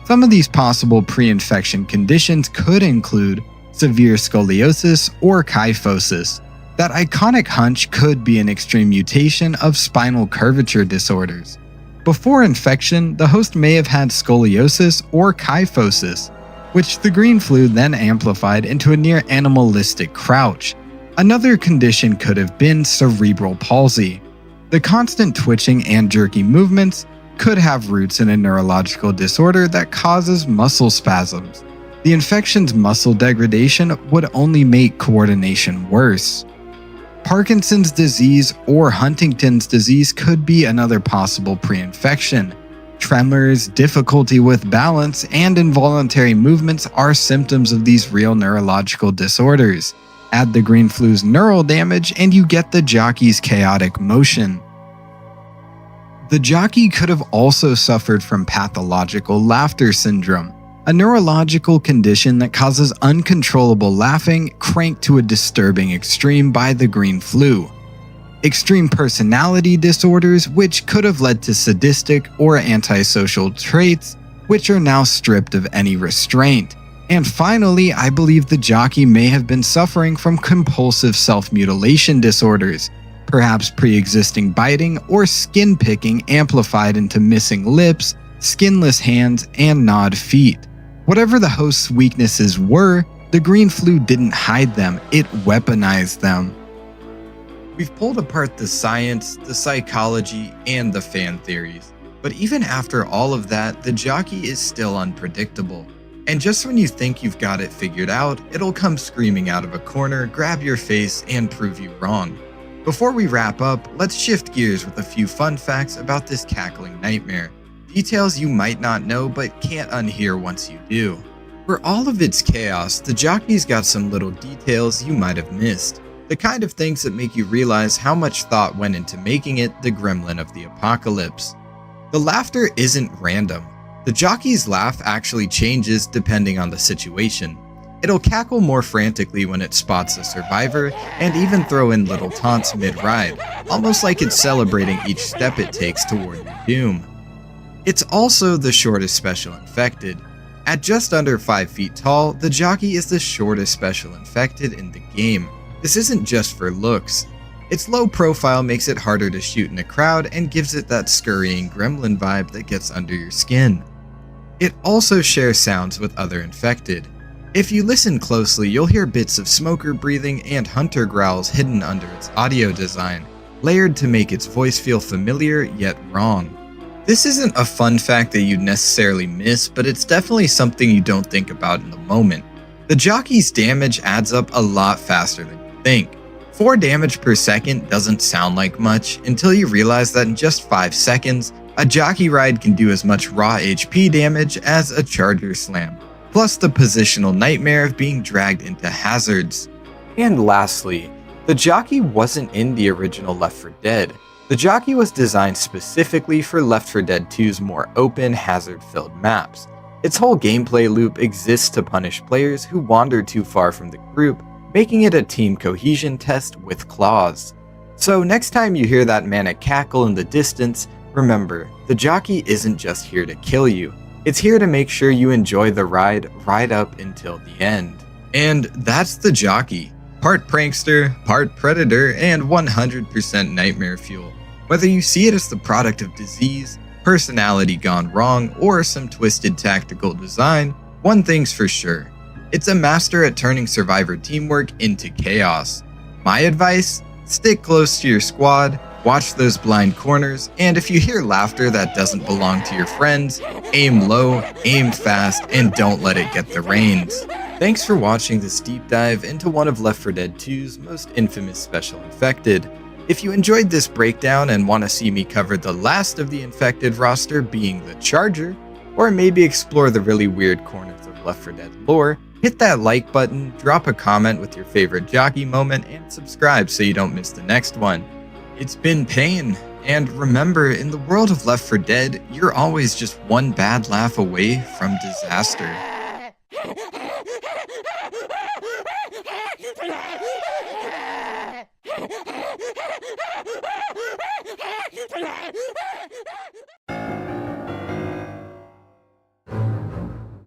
Some of these possible pre-infection conditions could include severe scoliosis or kyphosis. That iconic hunch could be an extreme mutation of spinal curvature disorders. Before infection, the host may have had scoliosis or kyphosis, which the green flu then amplified into a near animalistic crouch. Another condition could have been cerebral palsy. The constant twitching and jerky movements could have roots in a neurological disorder that causes muscle spasms. The infection's muscle degradation would only make coordination worse. Parkinson's disease or Huntington's disease could be another possible pre-infection. Tremors, difficulty with balance, and involuntary movements are symptoms of these real neurological disorders. Add the green flu's neural damage and you get the jockey's chaotic motion. The jockey could have also suffered from pathological laughter syndrome, a neurological condition that causes uncontrollable laughing cranked to a disturbing extreme by the green flu. Extreme personality disorders, which could have led to sadistic or antisocial traits, which are now stripped of any restraint. And finally, I believe the jockey may have been suffering from compulsive self-mutilation disorders, perhaps pre-existing biting or skin picking amplified into missing lips, skinless hands, and gnawed feet. Whatever the host's weaknesses were, the green flu didn't hide them, it weaponized them. We've pulled apart the science, the psychology, and the fan theories, but even after all of that, the jockey is still unpredictable. And just when you think you've got it figured out, it'll come screaming out of a corner, grab your face, and prove you wrong. Before we wrap up, let's shift gears with a few fun facts about this cackling nightmare. Details you might not know but can't unhear once you do. For all of its chaos, the jockey's got some little details you might have missed. The kind of things that make you realize how much thought went into making it the gremlin of the apocalypse. The laughter isn't random. The jockey's laugh actually changes depending on the situation. It'll cackle more frantically when it spots a survivor, and even throw in little taunts mid-ride, almost like it's celebrating each step it takes toward your doom. It's also the shortest special infected. At just under 5 feet tall, the jockey is the shortest special infected in the game. This isn't just for looks. Its low profile makes it harder to shoot in a crowd and gives it that scurrying gremlin vibe that gets under your skin. It also shares sounds with other infected. If you listen closely, you'll hear bits of smoker breathing and hunter growls hidden under its audio design, layered to make its voice feel familiar yet wrong. This isn't a fun fact that you'd necessarily miss, but it's definitely something you don't think about in the moment. The jockey's damage adds up a lot faster than you think. 4 damage per second doesn't sound like much until you realize that in just 5 seconds, a jockey ride can do as much raw HP damage as a charger slam, plus the positional nightmare of being dragged into hazards. And lastly, the jockey wasn't in the original Left 4 Dead. The jockey was designed specifically for Left 4 Dead 2's more open, hazard-filled maps. Its whole gameplay loop exists to punish players who wander too far from the group, making it a team cohesion test with claws. So next time you hear that manic cackle in the distance, Remember, the Jockey isn't just here to kill you, it's here to make sure you enjoy the ride right up until the end. And that's the Jockey. Part prankster, part predator, and 100% nightmare fuel. Whether you see it as the product of disease, personality gone wrong, or some twisted tactical design, one thing's for sure. It's a master at turning survivor teamwork into chaos. My advice? Stick close to your squad, watch those blind corners, and if you hear laughter that doesn't belong to your friends, aim low, aim fast, and don't let it get the reins. Thanks for watching this deep dive into one of Left 4 Dead 2's most infamous special infected. If you enjoyed this breakdown and want to see me cover the last of the infected roster being the Charger, or maybe explore the really weird corners of Left 4 Dead lore, hit that like button, drop a comment with your favorite Jockey moment, and subscribe so you don't miss the next one. It's been Pain, and remember, in the world of Left 4 Dead, you're always just one bad laugh away from disaster.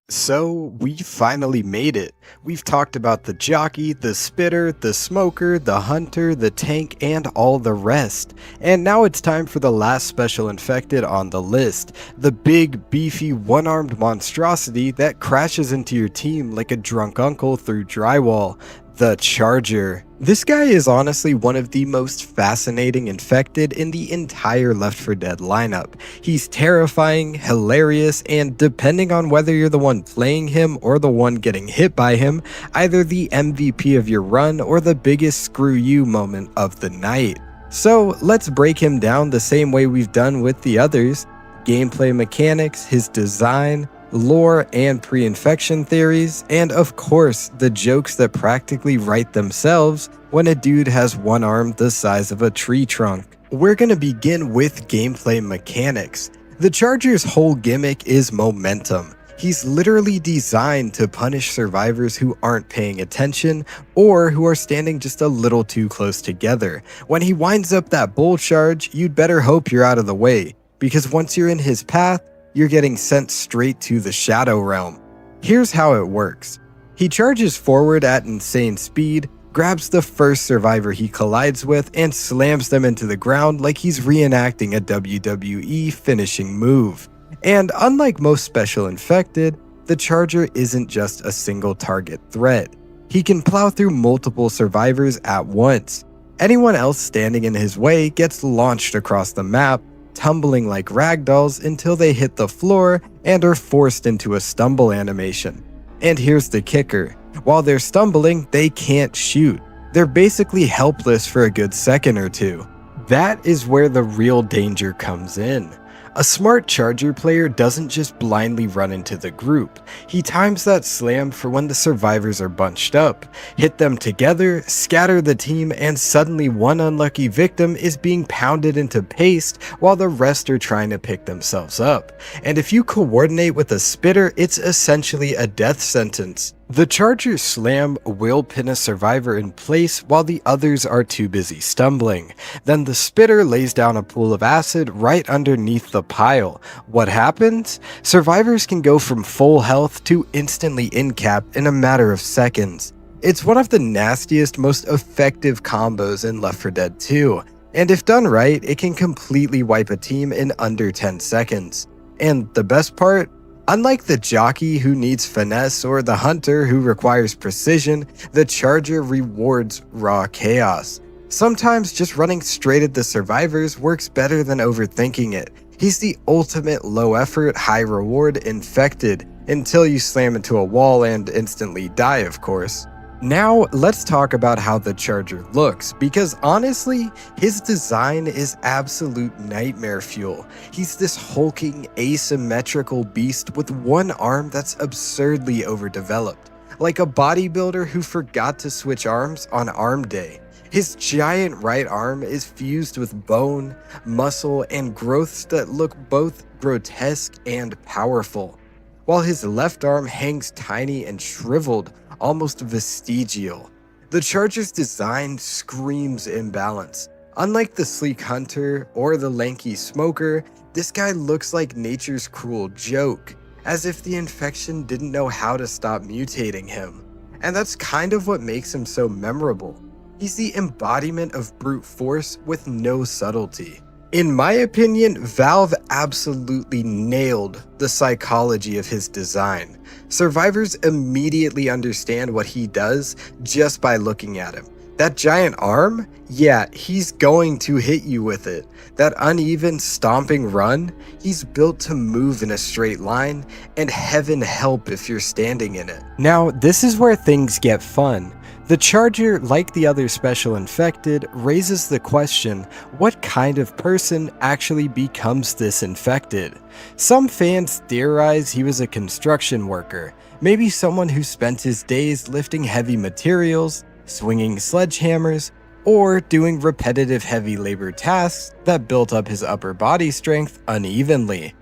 So, we finally made it. We've talked about the Jockey, the Spitter, the Smoker, the Hunter, the Tank, and all the rest. And now it's time for the last special infected on the list. The big, beefy, one-armed monstrosity that crashes into your team like a drunk uncle through drywall. The Charger. This guy is honestly one of the most fascinating infected in the entire Left 4 Dead lineup. He's terrifying, hilarious, and depending on whether you're the one playing him or the one getting hit by him, either the MVP of your run or the biggest screw you moment of the night. So let's break him down the same way we've done with the others. Gameplay mechanics, his design, lore and pre-infection theories, and of course, the jokes that practically write themselves when a dude has one arm the size of a tree trunk. We're gonna begin with gameplay mechanics. The Charger's whole gimmick is momentum. He's literally designed to punish survivors who aren't paying attention or who are standing just a little too close together. When he winds up that bull charge, you'd better hope you're out of the way, because once you're in his path, you're getting sent straight to the Shadow Realm. Here's how it works. He charges forward at insane speed, grabs the first survivor he collides with, and slams them into the ground like he's reenacting a WWE finishing move. And unlike most special infected, the Charger isn't just a single target threat. He can plow through multiple survivors at once. Anyone else standing in his way gets launched across the map, tumbling like ragdolls until they hit the floor and are forced into a stumble animation. And here's the kicker. While they're stumbling, they can't shoot. They're basically helpless for a good second or two. That is where the real danger comes in. A smart Charger player doesn't just blindly run into the group. He times that slam for when the survivors are bunched up, hit them together, scatter the team, and suddenly one unlucky victim is being pounded into paste while the rest are trying to pick themselves up. And if you coordinate with a Spitter, it's essentially a death sentence. The Charger's slam will pin a survivor in place while the others are too busy stumbling. Then the Spitter lays down a pool of acid right underneath the pile. What happens? Survivors can go from full health to instantly in-cap in a matter of seconds. It's one of the nastiest, most effective combos in Left 4 Dead 2, and if done right, it can completely wipe a team in under 10 seconds. And the best part? Unlike the Jockey who needs finesse or the Hunter who requires precision, the Charger rewards raw chaos. Sometimes just running straight at the survivors works better than overthinking it. He's the ultimate low effort, high reward infected, until you slam into a wall and instantly die, of course. Now, let's talk about how the Charger looks, because honestly, his design is absolute nightmare fuel. He's this hulking, asymmetrical beast with one arm that's absurdly overdeveloped, like a bodybuilder who forgot to switch arms on arm day. His giant right arm is fused with bone, muscle, and growths that look both grotesque and powerful, while his left arm hangs tiny and shriveled, almost vestigial. The Charger's design screams imbalance. Unlike the sleek hunter or the lanky smoker, this guy looks like nature's cruel joke, as if the infection didn't know how to stop mutating him. And that's kind of what makes him so memorable. He's the embodiment of brute force with no subtlety. In my opinion, Valve absolutely nailed the psychology of his design. Survivors immediately understand what he does just by looking at him. That giant arm? Yeah, he's going to hit you with it. That uneven, stomping run? He's built to move in a straight line, and heaven help if you're standing in it. Now, this is where things get fun. The Charger, like the other special infected, raises the question, what kind of person actually becomes this infected? Some fans theorize he was a construction worker, maybe someone who spent his days lifting heavy materials, swinging sledgehammers, or doing repetitive heavy labor tasks that built up his upper body strength unevenly.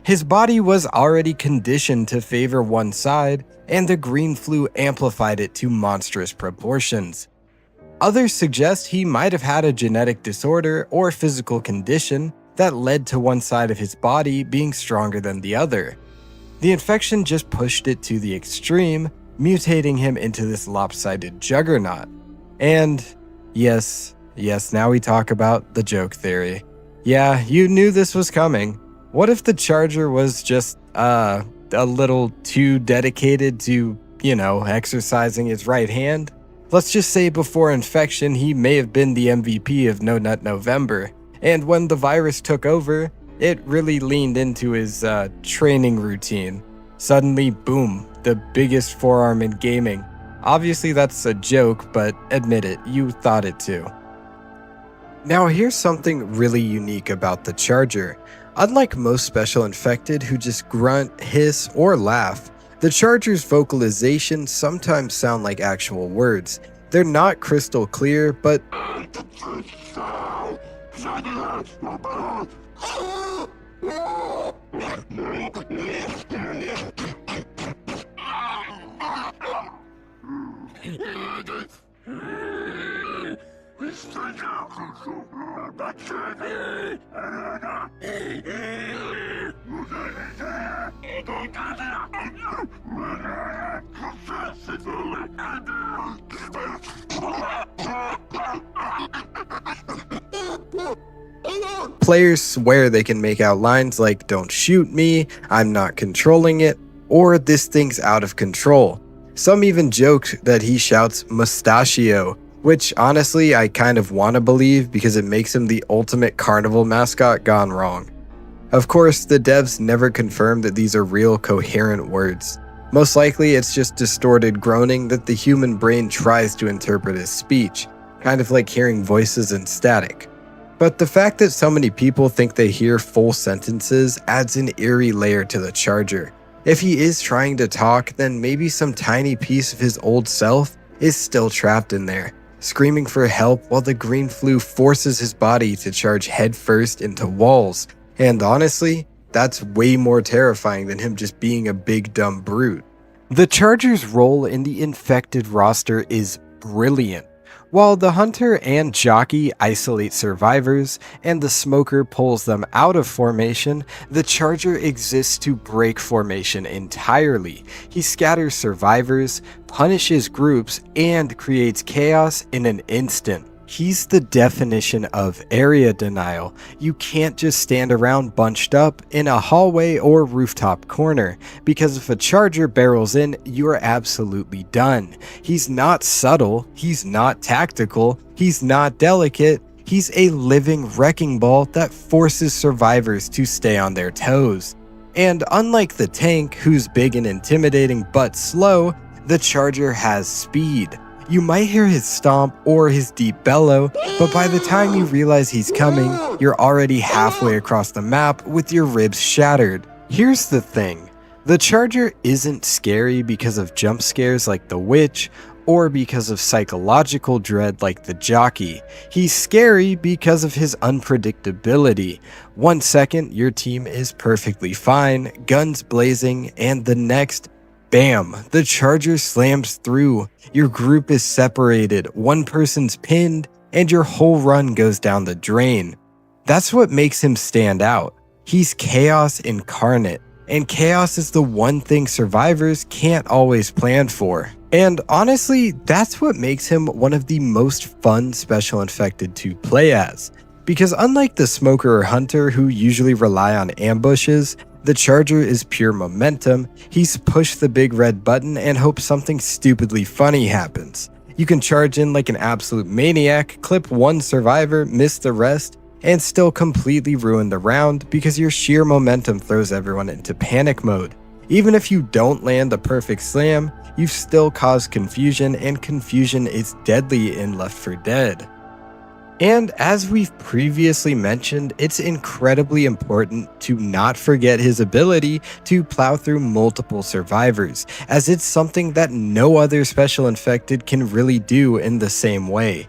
His body was already conditioned to favor one side, and the green flu amplified it to monstrous proportions. Others suggest he might have had a genetic disorder or physical condition that led to one side of his body being stronger than the other. The infection just pushed it to the extreme, mutating him into this lopsided juggernaut. And yes, now we talk about the joke theory. Yeah, you knew this was coming. What if the Charger was just, a little too dedicated to, exercising his right hand? Let's just say before infection, he may have been the MVP of No Nut November, and when the virus took over, it really leaned into his training routine. Suddenly, boom, the biggest forearm in gaming. Obviously that's a joke, but admit it, you thought it too. Now here's something really unique about the Charger. Unlike most special infected who just grunt, hiss, or laugh, the Charger's vocalizations sometimes sound like actual words. They're not crystal clear, but players swear they can make out lines like "don't shoot me," "I'm not controlling it," or "this thing's out of control." Some even joked that he shouts "mustachio," which honestly I kind of want to believe because it makes him the ultimate carnival mascot gone wrong. Of course, the devs never confirmed that these are real coherent words. Most likely it's just distorted groaning that the human brain tries to interpret as speech, kind of like hearing voices in static. But the fact that so many people think they hear full sentences adds an eerie layer to the Charger. If he is trying to talk, then maybe some tiny piece of his old self is still trapped in there, screaming for help while the green flu forces his body to charge headfirst into walls. And honestly, that's way more terrifying than him just being a big dumb brute. The Charger's role in the infected roster is brilliant. While the Hunter and Jockey isolate survivors, and the Smoker pulls them out of formation, the Charger exists to break formation entirely. He scatters survivors, punishes groups, and creates chaos in an instant. He's the definition of area denial. You can't just stand around bunched up in a hallway or rooftop corner, because if a Charger barrels in, you're absolutely done. He's not subtle, he's not tactical, he's not delicate, he's a living wrecking ball that forces survivors to stay on their toes. And unlike the tank, who's big and intimidating but slow, the Charger has speed. You might hear his stomp or his deep bellow, but by the time you realize he's coming, you're already halfway across the map with your ribs shattered. Here's the thing, the Charger isn't scary because of jump scares like the Witch, or because of psychological dread like the Jockey. He's scary because of his unpredictability. 1 second, your team is perfectly fine, guns blazing, and the next, bam, the Charger slams through. Your group is separated, one person's pinned, and your whole run goes down the drain. That's what makes him stand out. He's chaos incarnate, and chaos is the one thing survivors can't always plan for. And honestly, that's what makes him one of the most fun special infected to play as. Because unlike the smoker or hunter who usually rely on ambushes, the charger is pure momentum. He's push the big red button and hope something stupidly funny happens. You can charge in like an absolute maniac, clip one survivor, miss the rest, and still completely ruin the round because your sheer momentum throws everyone into panic mode. Even if you don't land a perfect slam, you've still caused confusion, and confusion is deadly in Left 4 Dead. And as we've previously mentioned, it's incredibly important to not forget his ability to plow through multiple survivors, as it's something that no other special infected can really do in the same way.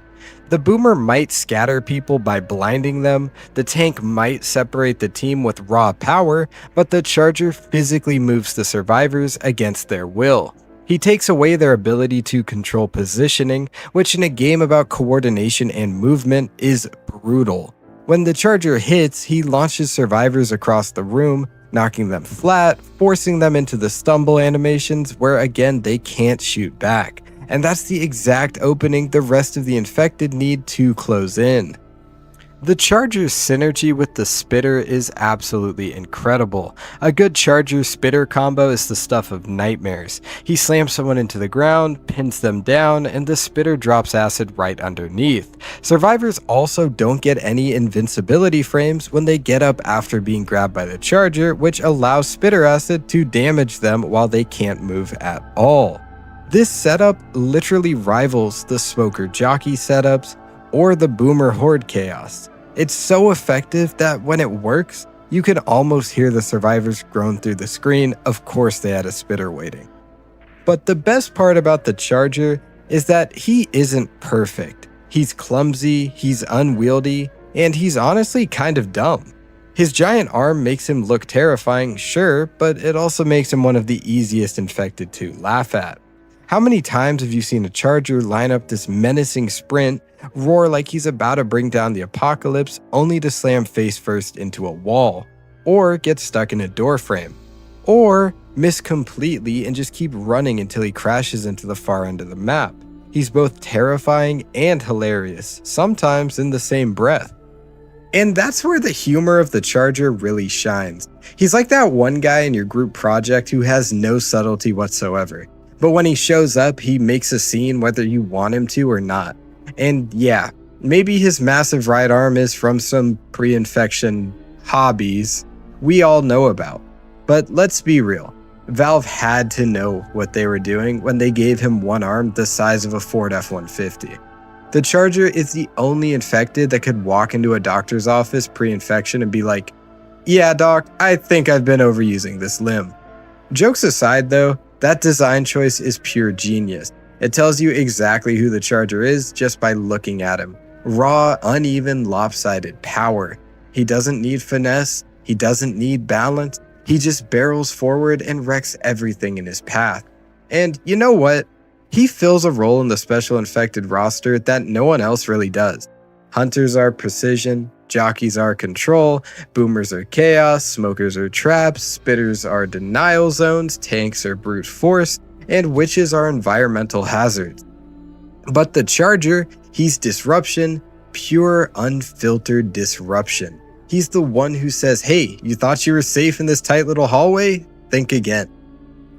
The boomer might scatter people by blinding them, the tank might separate the team with raw power, but the charger physically moves the survivors against their will. He takes away their ability to control positioning, which in a game about coordination and movement is brutal. When the charger hits, he launches survivors across the room, knocking them flat, forcing them into the stumble animations where again they can't shoot back. And that's the exact opening the rest of the infected need to close in. The charger's synergy with the spitter is absolutely incredible. A good charger spitter combo is the stuff of nightmares. He slams someone into the ground, pins them down, and the spitter drops acid right underneath. Survivors also don't get any invincibility frames when they get up after being grabbed by the charger, which allows spitter acid to damage them while they can't move at all. This setup literally rivals the Smoker Jockey setups or the Boomer Horde chaos. It's so effective that when it works, you can almost hear the survivors groan through the screen. Of course they had a spitter waiting. But the best part about the charger is that he isn't perfect. He's clumsy, he's unwieldy, and he's honestly kind of dumb. His giant arm makes him look terrifying, sure, but it also makes him one of the easiest infected to laugh at. How many times have you seen a charger line up this menacing sprint, roar like he's about to bring down the apocalypse, only to slam face first into a wall, or get stuck in a door frame, or miss completely and just keep running until he crashes into the far end of the map? He's both terrifying and hilarious, sometimes in the same breath. And that's where the humor of the charger really shines. He's like that one guy in your group project who has no subtlety whatsoever. But when he shows up, he makes a scene whether you want him to or not. And yeah, maybe his massive right arm is from some pre-infection hobbies we all know about. But let's be real, Valve had to know what they were doing when they gave him one arm the size of a Ford F-150. The charger is the only infected that could walk into a doctor's office pre-infection and be like, "Yeah, doc, I think I've been overusing this limb." Jokes aside though, that design choice is pure genius. It tells you exactly who the charger is just by looking at him. Raw, uneven, lopsided power. He doesn't need finesse, he doesn't need balance, he just barrels forward and wrecks everything in his path. And you know what? He fills a role in the special infected roster that no one else really does. Hunters are precision, jockeys are control, boomers are chaos, smokers are traps, spitters are denial zones, tanks are brute force, and witches are environmental hazards. But the charger, he's disruption, pure unfiltered disruption. He's the one who says, "Hey, you thought you were safe in this tight little hallway? Think again."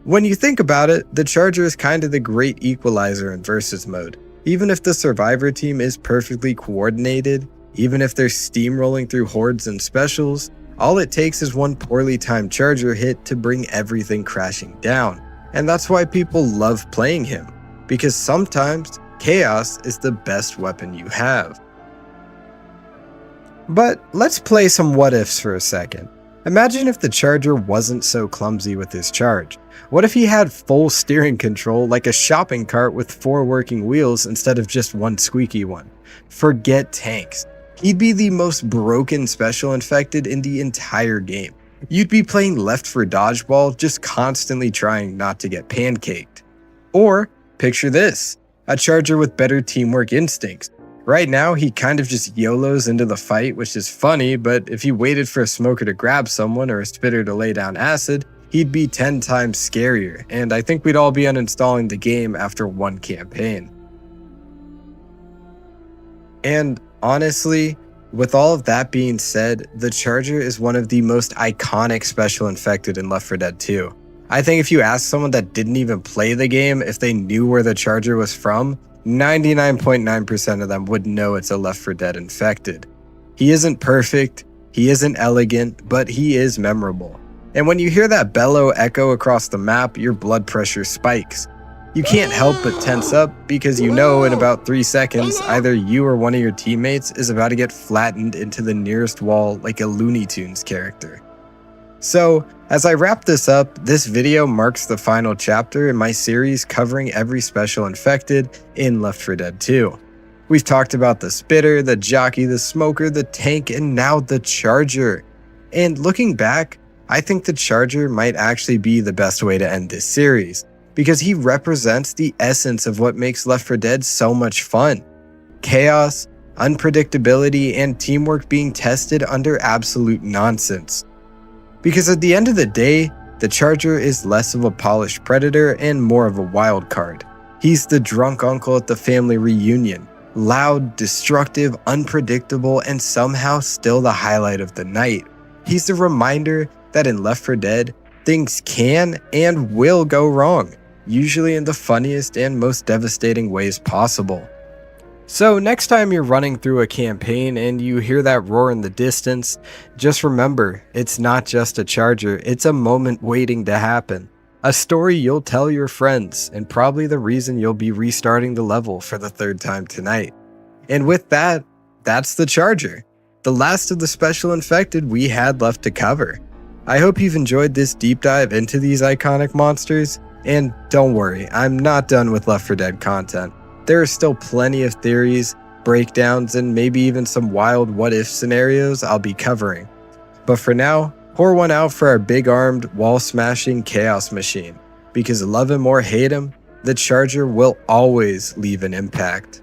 When you think about it, the charger is kind of the great equalizer in versus mode. Even if the survivor team is perfectly coordinated, even if they're steamrolling through hordes and specials, all it takes is one poorly timed charger hit to bring everything crashing down. And that's why people love playing him, because sometimes chaos is the best weapon you have. But let's play some what ifs for a second. Imagine if the charger wasn't so clumsy with his charge. What if he had full steering control like a shopping cart with 4 working wheels instead of just one squeaky one? Forget tanks. He'd be the most broken special infected in the entire game. You'd be playing Left 4 Dodgeball, just constantly trying not to get pancaked. Or, picture this, a charger with better teamwork instincts. Right now, he kind of just YOLOs into the fight, which is funny, but if he waited for a smoker to grab someone or a spitter to lay down acid, he'd be 10 times scarier, and I think we'd all be uninstalling the game after one campaign. And honestly, with all of that being said, the Charger is one of the most iconic special infected in Left 4 Dead 2. I think if you ask someone that didn't even play the game if they knew where the Charger was from, 99.9% of them would know it's a Left 4 Dead infected. He isn't perfect, he isn't elegant, but he is memorable. And when you hear that bellow echo across the map, your blood pressure spikes. You can't help but tense up because you know in about 3 seconds, either you or one of your teammates is about to get flattened into the nearest wall like a Looney Tunes character. So, as I wrap this up, this video marks the final chapter in my series covering every special infected in Left 4 Dead 2. We've talked about the Spitter, the Jockey, the Smoker, the Tank, and now the Charger. And looking back, I think the Charger might actually be the best way to end this series, because he represents the essence of what makes Left 4 Dead so much fun. Chaos, unpredictability, and teamwork being tested under absolute nonsense. Because at the end of the day, the Charger is less of a polished predator and more of a wild card. He's the drunk uncle at the family reunion, loud, destructive, unpredictable, and somehow still the highlight of the night. He's the reminder that in Left 4 Dead, things can and will go wrong, usually in the funniest and most devastating ways possible. So next time you're running through a campaign and you hear that roar in the distance, just remember, it's not just a Charger, it's a moment waiting to happen. A story you'll tell your friends, and probably the reason you'll be restarting the level for the 3rd time tonight. And with that, that's the Charger, the last of the special infected we had left to cover. I hope you've enjoyed this deep dive into these iconic monsters, and don't worry, I'm not done with Left 4 Dead content. There are still plenty of theories, breakdowns, and maybe even some wild what-if scenarios I'll be covering. But for now, pour one out for our big-armed, wall-smashing chaos machine, because love him or hate him, the Charger will always leave an impact.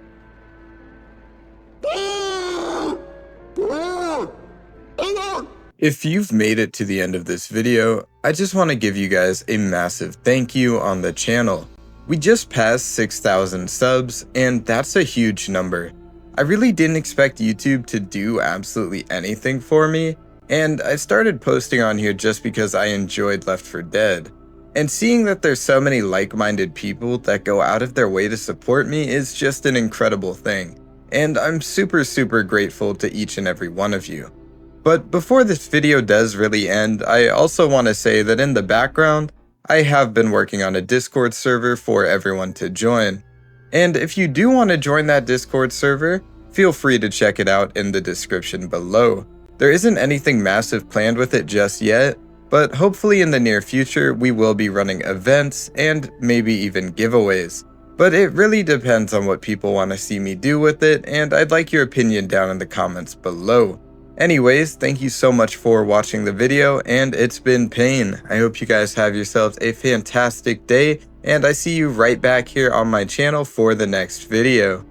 If you've made it to the end of this video, I just want to give you guys a massive thank you on the channel. We just passed 6,000 subs, and that's a huge number. I really didn't expect YouTube to do absolutely anything for me, and I started posting on here just because I enjoyed Left 4 Dead. And seeing that there's so many like-minded people that go out of their way to support me is just an incredible thing. And I'm super grateful to each and every one of you. But before this video does really end, I also want to say that in the background, I have been working on a Discord server for everyone to join. And if you do want to join that Discord server, feel free to check it out in the description below. There isn't anything massive planned with it just yet, but hopefully in the near future we will be running events and maybe even giveaways. But it really depends on what people want to see me do with it, and I'd like your opinion down in the comments below. Anyways, thank you so much for watching the video, and it's been Pain. I hope you guys have yourselves a fantastic day, and I see you right back here on my channel for the next video.